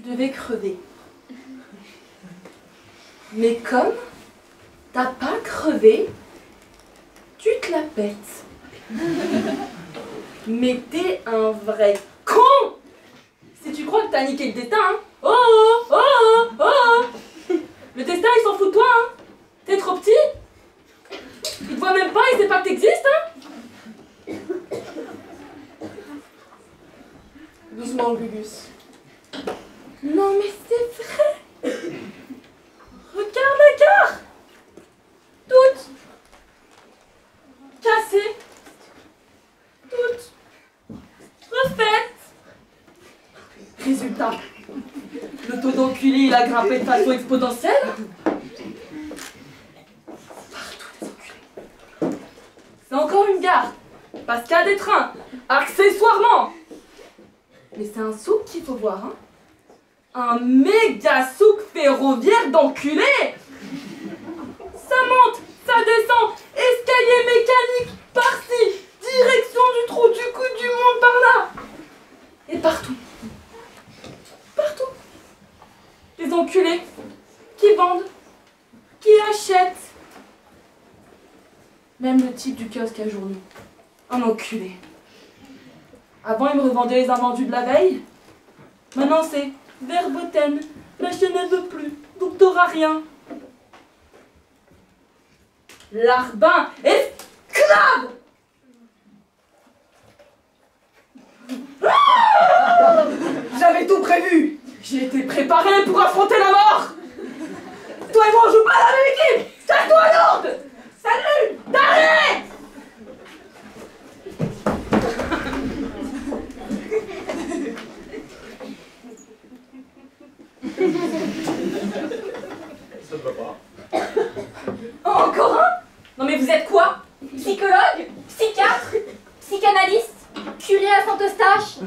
devais crever. Mais comme t'as pas crevé, tu te la pètes. Mais t'es un vrai con si tu crois que t'as niqué le destin, hein. Oh oh oh oh oh. Le destin il s'en fout de toi, hein. T'es trop petit. Il te voit même pas, il sait pas que t'existes, hein. Doucement, Gugus. Non mais c'est vrai. Regarde la gare. Toute cassée. Toute refaite. Résultat, le taux d'enculé il a grimpé de façon exponentielle. Partout des enculés. C'est encore une gare, parce qu'il y a des trains, accessoirement. Mais c'est un souk qu'il faut voir, hein. Un méga souk ferroviaire d'enculés. Ça monte, ça descend, escalier mécanique par-ci, direction du trou du cou du monde par là. Et partout. Partout. Des enculés qui vendent, qui achètent. Même le type du kiosque à journaux. Un enculé. Avant, il me revendait les invendus de la veille. Maintenant, c'est verboten. La chaîne ne veut plus, donc t'auras rien. Larbin, esclave! J'avais tout prévu. J'ai été préparé pour affronter la mort. Toi et moi, on joue pas à la même équipe. Casse-toi, Lourde. Salut, t'arrêtes. Ça te va pas? Encore un? Non mais vous êtes quoi? Psychologue? Psychiatre? Psychanalyste? Curé à Saint-Eustache?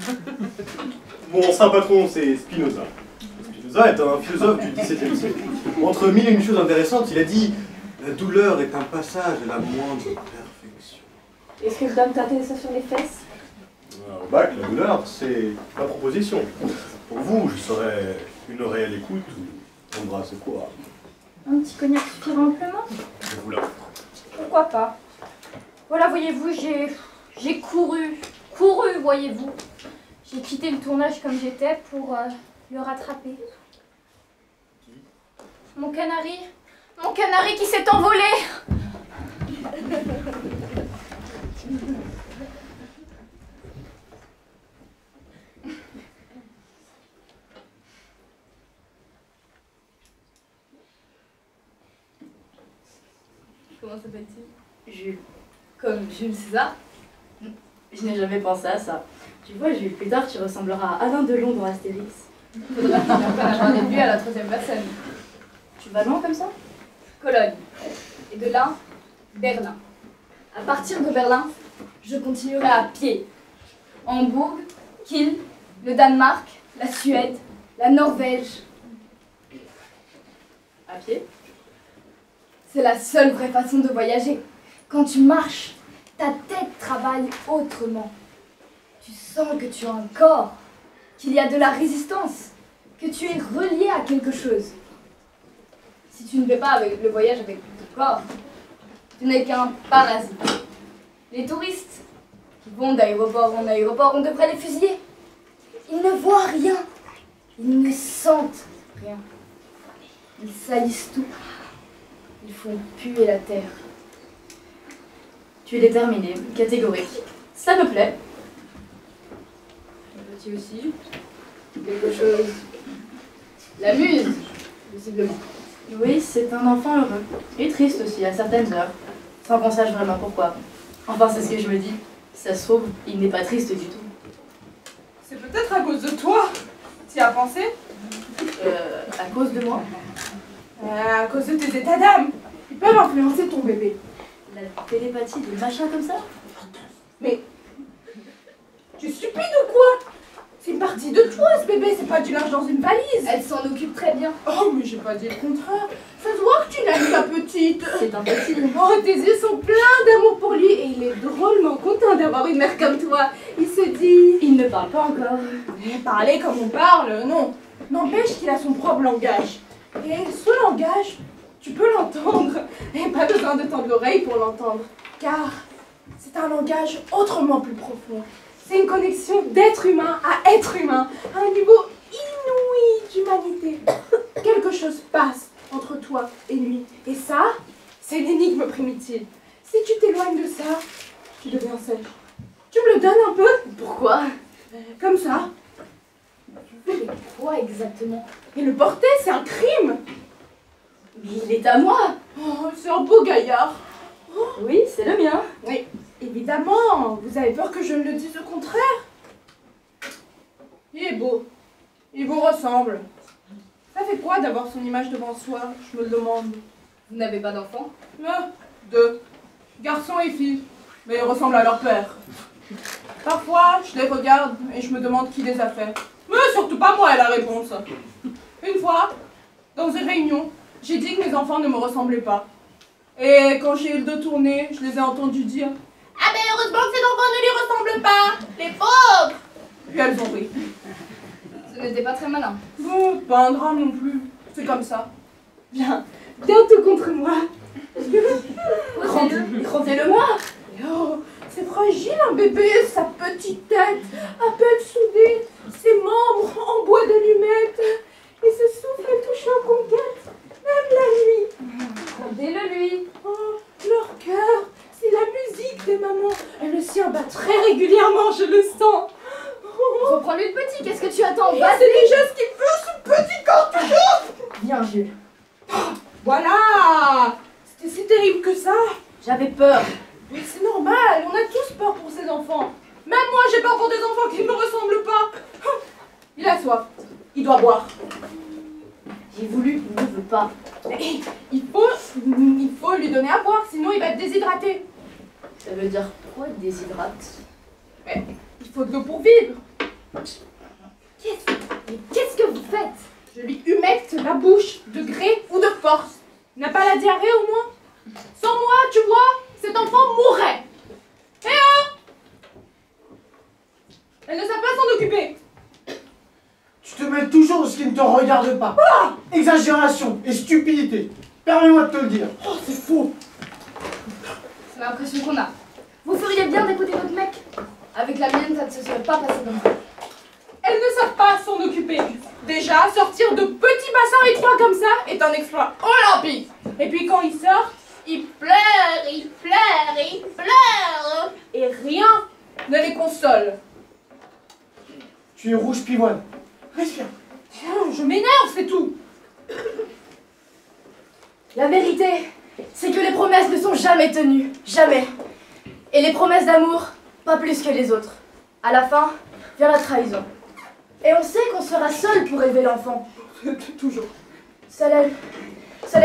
Mon saint patron, c'est Spinoza. Spinoza est un philosophe du XVIIe siècle. Entre mille et une choses intéressantes, il a dit « La douleur est un passage à la moindre perfection. Est-ce que je dois me tâter ça sur les fesses? » Au bac, la douleur, c'est ma proposition. Pour vous, je serais une réelle écoute ou un bras quoi. Un petit cognac suffira amplement. Je vous l'offre. Pourquoi pas? Voilà, voyez-vous, j'ai couru, voyez-vous. J'ai quitté le tournage comme j'étais pour le rattraper. Mon canari qui s'est envolé. Comment s'appelle-t-il? Jules. Comme Jules César? Je n'ai jamais pensé à ça. Tu vois, Jules, plus tard, tu ressembleras à Alain Delon dans Astérix. Faudra qu'il apprenne à parler de lui à la troisième personne. Tu vas loin comme ça? Cologne. Et de là, Berlin. À partir de Berlin, je continuerai à pied. Hambourg, Kiel, le Danemark, la Suède, la Norvège. À pied? C'est la seule vraie façon de voyager. Quand tu marches, ta tête travaille autrement. Tu sens que tu as un corps, qu'il y a de la résistance, que tu es relié à quelque chose. Si tu ne fais pas le voyage avec ton corps, tu n'es qu'un parasite. Les touristes qui vont d'aéroport en aéroport, on devrait les fusiller. Ils ne voient rien. Ils ne sentent rien. Ils salissent tout. Ils font puer la terre. Tu es déterminé, catégorique. Ça me plaît. Le petit aussi. Quelque chose l'amuse, visiblement. Oui, c'est un enfant heureux. Et triste aussi, à certaines heures. Sans qu'on sache vraiment pourquoi. Enfin, c'est ce que je me dis. Si ça se trouve, il n'est pas triste du tout. C'est peut-être à cause de toi. T'y as pensé? À cause de moi? À cause de tes états d'âme. Ils peuvent influencer ton bébé. La télépathie, des machins comme ça? Mais... tu es stupide ou quoi? C'est une partie de toi, ce bébé, c'est pas du linge dans une valise. Elle s'en occupe très bien. Oh, mais j'ai pas dit le contraire. Ça se voit que tu l'aimes, ta petite. C'est un petit. Oh, tes yeux sont pleins d'amour pour lui et il est drôlement content d'avoir une mère comme toi. Il se dit... Il ne parle pas encore. Parler comme on parle, non. N'empêche qu'il a son propre langage. Et ce langage, tu peux l'entendre. Et pas besoin de tendre l'oreille pour l'entendre. Car c'est un langage autrement plus profond. C'est une connexion d'être humain à être humain, à un niveau inouï d'humanité. Quelque chose passe entre toi et lui. Et ça, c'est l'énigme primitive. Si tu t'éloignes de ça, tu deviens seul. Tu me le donnes un peu? Pourquoi? Comme ça. Mais quoi exactement? Et le porter, c'est un crime. Mais il est à moi. Oh, c'est un beau gaillard. Oh. Oui, c'est le mien. Oui, évidemment. Vous avez peur que je ne le dise le contraire? Il est beau. Il vous ressemble. Ça fait quoi d'avoir son image devant soi? Je me le demande. Vous n'avez pas d'enfant? Deux. Garçon et fille. Mais ils ressemblent à leur père. Parfois, je les regarde et je me demande qui les a faits. Mais surtout pas moi, est la réponse. Une fois, dans une réunion, j'ai dit que mes enfants ne me ressemblaient pas. Et quand j'ai eu le dos tourné, je les ai entendus dire « Ah ben heureusement que ces enfants ne lui ressemblent pas, les pauvres !» Puis elles ont ri. Ce n'était pas très malin. Non, pas un drame non plus. C'est comme ça. Viens tout contre moi. Rendez-le-moi. Oh, c'est fragile un bébé, sa petite tête, à peine soudée, ses membres en bois d'allumettes, et ce souffle touchant qu'on guette, même la nuit. Rendez-le-lui. Oh, leur cœur, c'est la musique des mamans. Et le sien bat très régulièrement, je le sens. Oh. Reprends-lui le petit, qu'est-ce que tu attends? C'est déjà ce qu'il veut, ce petit corps toujours. Viens, Jules. Voilà. C'était si terrible que ça. J'avais peur. Mais c'est normal, on a tous peur pour ses enfants. Même moi, j'ai peur pour des enfants qui ne me ressemblent pas. Il a soif. Il doit boire. J'ai voulu, il ne veut pas. Il faut lui donner à boire, sinon il va être déshydraté. Ça veut dire quoi, déshydrate? Mais il faut de l'eau pour vivre. Qu'est-ce que vous faites? Je lui humecte la bouche, de gré ou de force. Il n'a pas la diarrhée au moins? Sans moi, tu vois, cet enfant mourrait. Eh oh! Elle ne sait pas s'en occuper. Tu te mêles toujours de ce qui ne te regarde pas. Voilà. Exagération et stupidité. Permets-moi de te le dire. Oh, c'est faux. C'est l'impression qu'on a. Vous feriez bien d'écouter votre mec. Avec la mienne, ça ne se serait pas passé comme ça. Elles ne savent pas s'en occuper. Déjà, sortir de petits bassins étroits comme ça est un exploit olympique. Et puis quand ils sortent, ils pleurent, ils pleurent, ils pleurent. Et rien ne les console. Tu es rouge pivoine. Respire. Tiens, je m'énerve, c'est tout. La vérité, c'est que les promesses ne sont jamais tenues. Jamais. Et les promesses d'amour, pas plus que les autres. À la fin, vient la trahison. Et on sait qu'on sera seul pour élever l'enfant. Toujours. Ça allait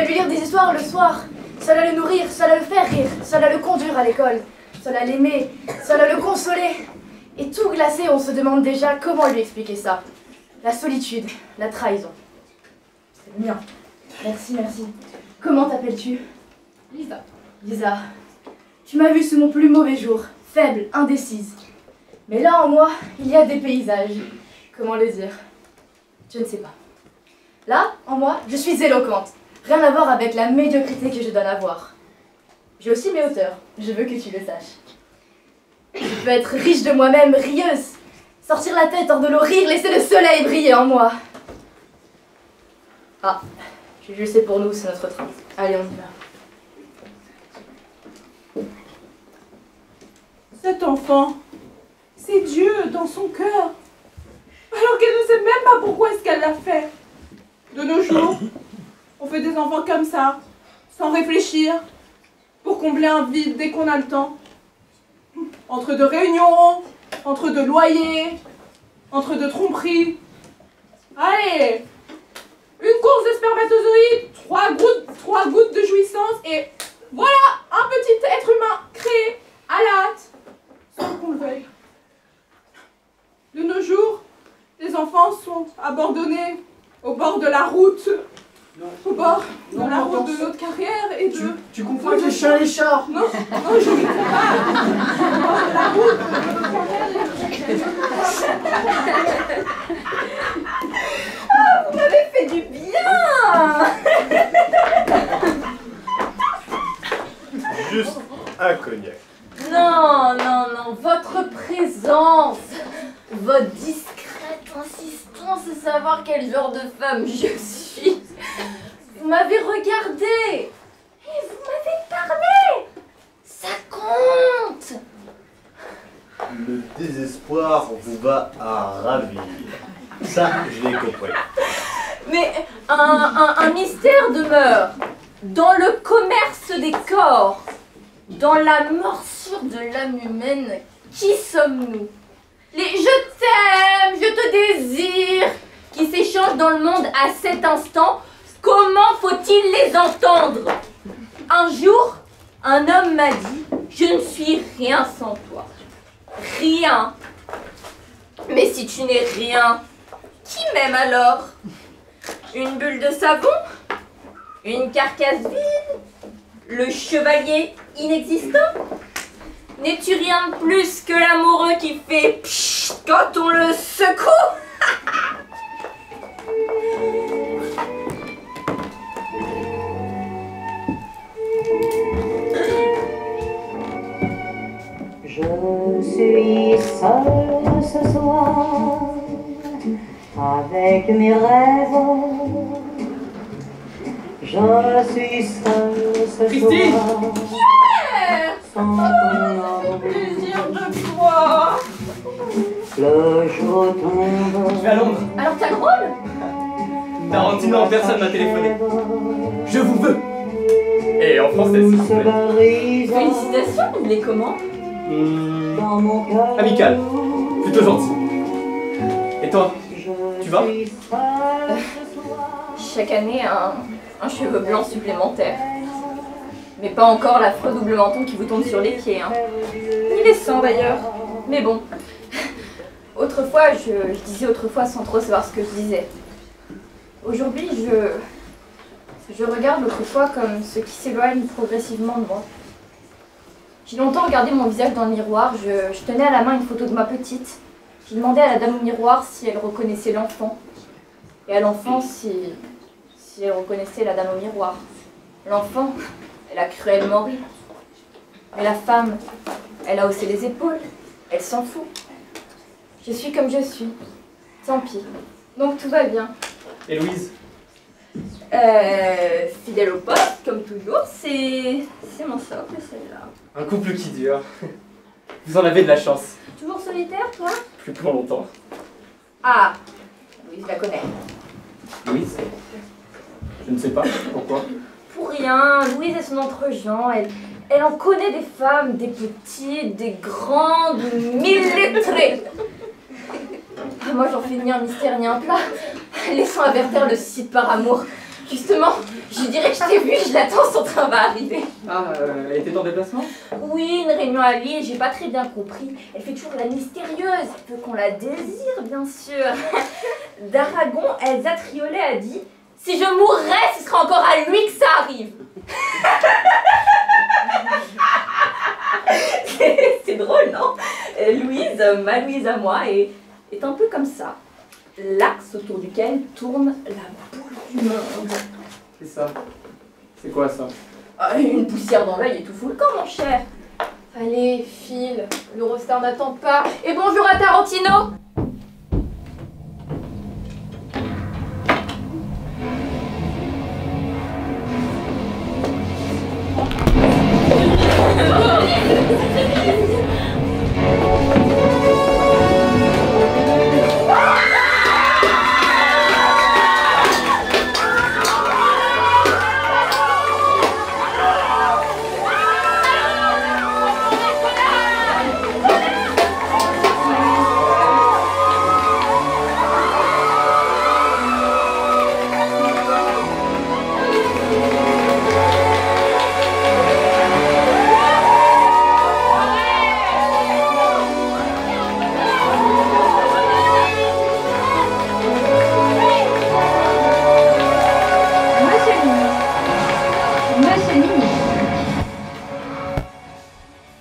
lui lire des histoires le soir. Ça allait le nourrir, ça allait le faire rire. Ça allait le conduire à l'école. Ça allait l'aimer, ça allait le consoler. Et tout glacé, on se demande déjà comment lui expliquer ça. La solitude, la trahison. C'est le mien. Merci, merci. Comment t'appelles-tu? Lisa. Lisa, tu m'as vue sous mon plus mauvais jour, faible, indécise. Mais là en moi, il y a des paysages. Comment le dire? Je ne sais pas. Là, en moi, je suis éloquente. Rien à voir avec la médiocrité que je donne à voir. J'ai aussi mes hauteurs, je veux que tu le saches. Je peux être riche de moi-même, rieuse. Sortir la tête hors de l'eau, rire, laisser le soleil briller en moi. Ah, je sais pour nous, c'est notre train. Allez, on y va. Cet enfant, c'est Dieu dans son cœur. Alors qu'elle ne sait même pas pourquoi est-ce qu'elle l'a fait. De nos jours, on fait des enfants comme ça, sans réfléchir, pour combler un vide dès qu'on a le temps. Entre deux réunions, entre deux loyers, entre deux tromperies. Allez, une course de spermatozoïdes, trois gouttes de jouissance et voilà un petit être humain créé à la hâte, sans qu'on le veuille. De nos jours, les enfants sont abandonnés au bord de la route, au bord de la route de notre carrière et de... Tu confonds avec les chiens et les chats. Non, je ne comprends pas. Au bord de la route de notre carrière et de... votre discrète insistance de savoir quel genre de femme je suis. Vous m'avez regardé et vous m'avez parlé. Ça compte. Le désespoir vous va à ravir. Ça, je l'ai compris. Mais un mystère demeure dans le commerce des corps, dans la morsure de l'âme humaine. Qui sommes-nous? Les je t'aime, je te désire, qui s'échangent dans le monde à cet instant, comment faut-il les entendre? Un jour, un homme m'a dit, je ne suis rien sans toi. Rien. Mais si tu n'es rien, qui m'aime alors? Une bulle de savon? Une carcasse vide? Le chevalier inexistant? N'es-tu rien de plus que l'amoureux qui fait pshh quand on le secoue? Je suis seule ce soir avec mes rêves. Je suis seule ce soir. Pierre! Sans plaisir de toi! le jour tombe. Je vais à Londres. Alors t'as le rôle? Tarantino en personne m'a téléphoné. Je vous veux. Et en français, s'il vous plaît. Félicitations, il est comment? Amical. Plutôt gentil. Et toi? Tu vas? Chaque année, un cheveu blanc supplémentaire. Mais pas encore l'affreux double menton qui vous tombe sur les pieds. Hein. Ni les sangs d'ailleurs. Mais bon. Autrefois, je disais autrefois sans trop savoir ce que je disais. Aujourd'hui, je regarde l'autrefois comme ce qui s'éloigne progressivement de moi. J'ai longtemps regardé mon visage dans le miroir. Je tenais à la main une photo de ma petite. J'ai demandé à la dame au miroir si elle reconnaissait l'enfant. Et à l'enfant si elle reconnaissait la dame au miroir. L'enfant, elle a cruellement ri. Mais la femme, elle a haussé les épaules. Elle s'en fout. Je suis comme je suis. Tant pis. Donc tout va bien. Et Louise? Fidèle au poste, comme toujours, c'est mon socle, celle-là. Un couple qui dure. Vous en avez de la chance. Toujours solitaire, toi? Plus pour longtemps. Ah, Louise, je la connais. Louise? Je ne sais pas. Pourquoi? Pour rien, Louise est son entre-gens. Elle en connaît des femmes, des petites, des grandes, millettrées. Moi, j'en fais ni un mystère ni un plat. Laissons avertir le site par amour. Justement, je dirais que je t'ai vu, je l'attends, son train va arriver. Ah, elle était en déplacement? Oui, une réunion à Lille, j'ai pas très bien compris. Elle fait toujours la mystérieuse, elle veut qu'on la désire, bien sûr. D'Aragon, Elsa Triolet a dit « Si je mourrais, ce sera encore à lui que ça arrive !» C'est drôle, non? Louise, ma Louise à moi, est un peu comme ça. L'axe autour duquel tourne la boule du monde. C'est ça. C'est quoi ça? Une poussière dans l'œil et tout fout le camp, mon cher. Allez, file, l'Eurostar n'attend pas. Et bonjour à Tarantino!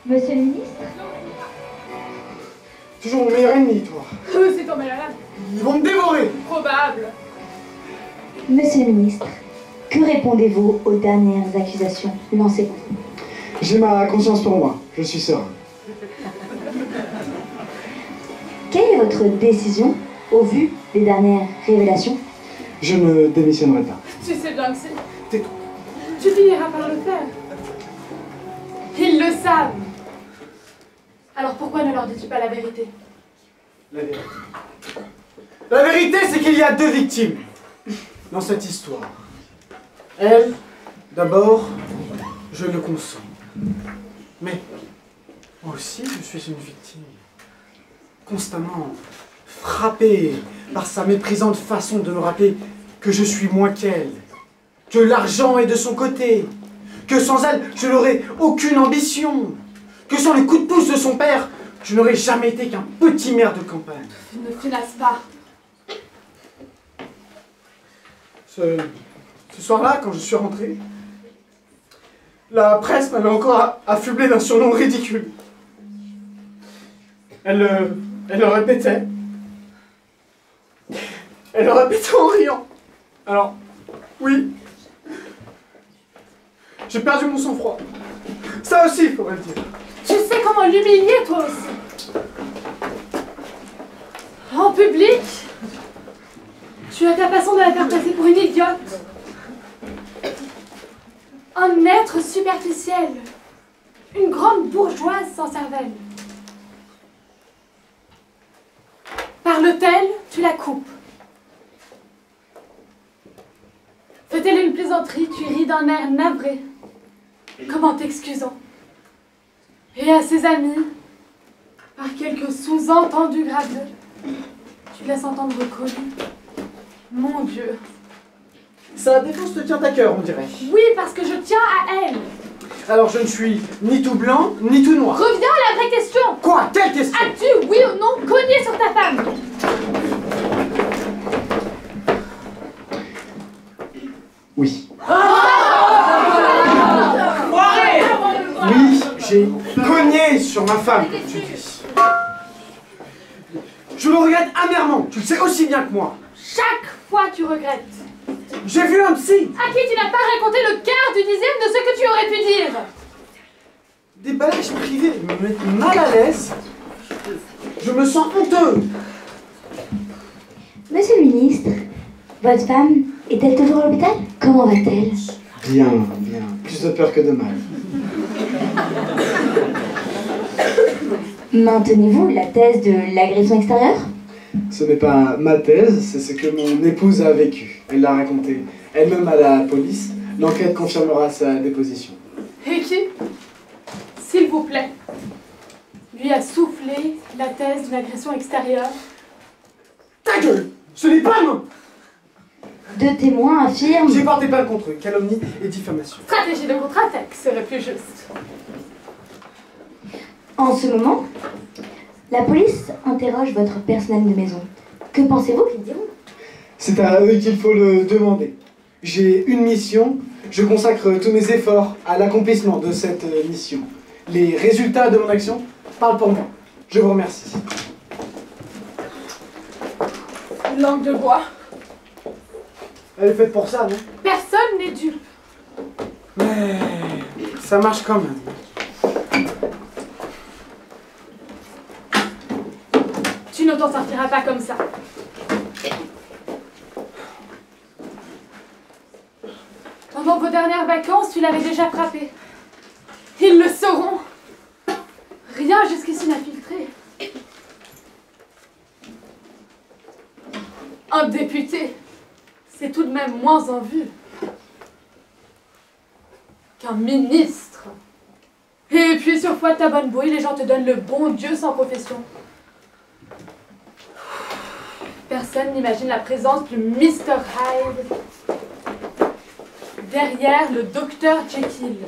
Monsieur le ministre? Toujours mon meilleur ennemi, toi. C'est tombé là. Ils vont me dévorer. Probable. Monsieur le ministre, que répondez-vous aux dernières accusations lancées contre vous? J'ai ma conscience pour moi. Je suis serein. Quelle est votre décision au vu des dernières révélations? Je ne démissionnerai pas. Tu sais bien que si. Tais-toi. Tu finiras par le faire. Ils le savent. Alors pourquoi ne leur dis-tu pas la vérité? La vérité. La vérité, c'est qu'il y a 2 victimes dans cette histoire. Elle, d'abord, je le consens. Mais moi aussi, je suis une victime. Constamment frappée par sa méprisante façon de me rappeler que je suis moins qu'elle, que l'argent est de son côté, que sans elle, je n'aurais aucune ambition, que sans les coups de pouce de son père, je n'aurais jamais été qu'un petit maire de campagne. Ne finasses pas. Ce soir-là, quand je suis rentré, la presse m'avait encore affublé d'un surnom ridicule. Elle le répétait. Elle le répétait en riant. Alors, oui, j'ai perdu mon sang-froid. Ça aussi, il faudrait le dire. Tu sais comment l'humilier, toi aussi. En public, tu as ta façon de la faire passer pour une idiote. Un être superficiel. Une grande bourgeoise sans cervelle. Parle-t-elle, tu la coupes. Fait-elle une plaisanterie, tu ris d'un air navré, comme en t'excusant. Et à ses amis, par quelques sous-entendus graveleux, tu laisses entendre coller. Mon Dieu. Sa défense te tient à cœur, on dirait. Oui, parce que je tiens à elle. Alors je ne suis ni tout blanc, ni tout noir. Reviens à la vraie question. Quoi? Quelle question? As-tu, oui ou non, cogné sur ta femme? Oui. Oui, j'ai cogné sur ma femme, comme tu dis. Je le regrette amèrement, tu le sais aussi bien que moi. Chaque fois tu regrettes. J'ai vu un psy. À qui tu n'as pas raconté le quart du dixième de ce que tu aurais pu dire. Des ballages privés me mettent mal à l'aise. Je me sens honteux. Monsieur le ministre, votre femme est-elle toujours à l'hôpital? Comment va-t-elle? Bien, bien. Plus de peur que de mal. Maintenez-vous la thèse de l'agression extérieure? Ce n'est pas ma thèse, c'est ce que mon épouse a vécu. Elle l'a raconté elle-même à la police. L'enquête confirmera sa déposition. Et qui, s'il vous plaît, lui a soufflé la thèse d'une agression extérieure? Ta gueule! Ce n'est pas moi! 2 témoins affirment... J'ai porté plainte contre eux, calomnie et diffamation. Stratégie de contre-attaque serait plus juste. En ce moment, la police interroge votre personnel de maison. Que pensez-vous qu'ils diront? C'est à eux qu'il faut le demander. J'ai une mission, je consacre tous mes efforts à l'accomplissement de cette mission. Les résultats de mon action parlent pour moi. Je vous remercie. Une langue de bois. Elle est faite pour ça, non? Personne n'est dupe. Mais ça marche quand même. Tu ne t'en sortiras pas comme ça. Pendant vos dernières vacances, tu l'avais déjà frappé. Ils le sauront. Rien jusqu'ici n'a filtré. Un député, c'est tout de même moins en vue qu'un ministre. Et puis sur foi de ta bonne bouille, les gens te donnent le bon Dieu sans profession. Personne n'imagine la présence du Mr. Hyde derrière le Dr. Jekyll.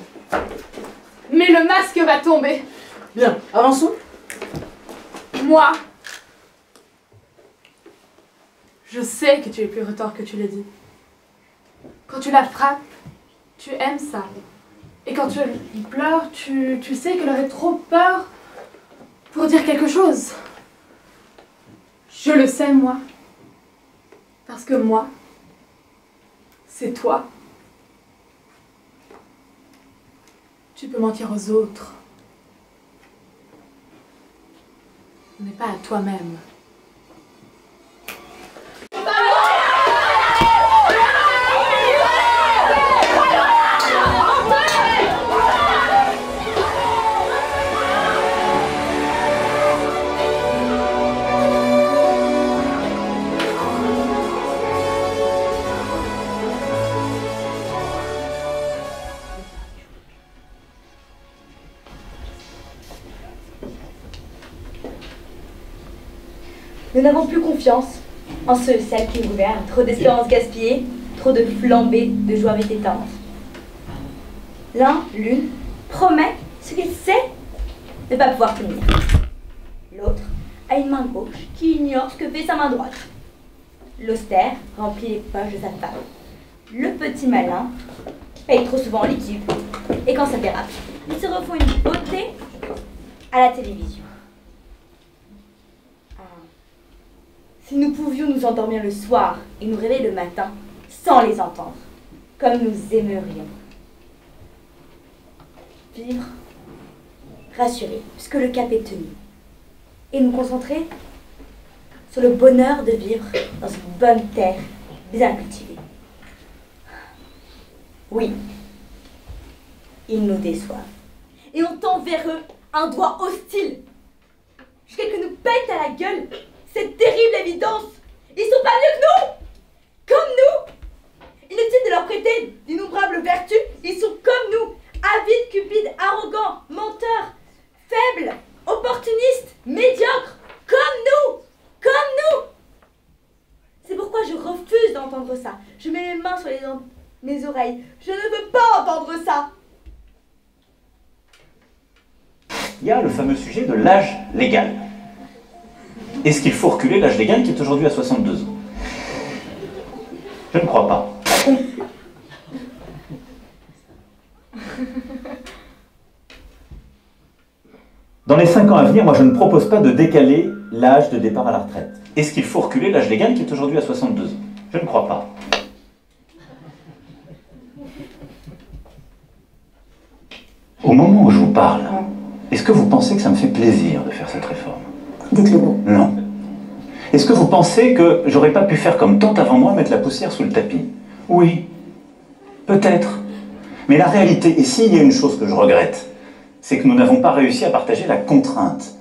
Mais le masque va tomber. Bien, avançons. Moi, je sais que tu es plus retors que tu le dis. Quand tu la frappes, tu aimes ça. Et quand tu pleures, tu sais qu'elle aurait trop peur pour dire quelque chose. Je le sais, moi. Parce que moi, c'est toi. Tu peux mentir aux autres, mais pas à toi-même. Nous n'avons plus confiance en ceux et celles qui gouvernent. Trop d'espérances gaspillées, trop de flambées de joie éteintes. L'un, l'une, promet ce qu'il sait ne pas pouvoir tenir. L'autre a une main gauche qui ignore ce que fait sa main droite. L'austère remplit les poches de sa femme. Le petit malin paye trop souvent en liquide. Et quand ça dérape, il se refont une beauté à la télévision. Si nous pouvions nous endormir le soir et nous réveiller le matin sans les entendre, comme nous aimerions. Vivre rassurés, puisque le cap est tenu. Et nous concentrer sur le bonheur de vivre dans une bonne terre bien cultivée. Oui, ils nous déçoivent. Et on tend vers eux un doigt hostile. Jusqu'à que nous pètent à la gueule cette terrible évidence. Ils sont pas mieux que nous, comme nous. Inutile de leur prêter d'innombrables vertus, ils sont comme nous, avides, cupides, arrogants, menteurs, faibles, opportunistes, médiocres, comme nous, comme nous. C'est pourquoi je refuse d'entendre ça. Je mets mes mains sur mes oreilles. Je ne veux pas entendre ça. Il y a le fameux sujet de l'âge légal. Est-ce qu'il faut reculer l'âge légal qui est aujourd'hui à 62 ans? Je ne crois pas. Dans les 5 ans à venir, moi je ne propose pas de décaler l'âge de départ à la retraite. Est-ce qu'il faut reculer l'âge légal qui est aujourd'hui à 62 ans? Je ne crois pas. Au moment où je vous parle, est-ce que vous pensez que ça me fait plaisir de faire cette réforme? Dites-le vous. Non. Est-ce que vous pensez que j'aurais pas pu faire comme tant avant moi, mettre la poussière sous le tapis? Oui, peut-être. Mais la réalité, et s'il y a une chose que je regrette, c'est que nous n'avons pas réussi à partager la contrainte.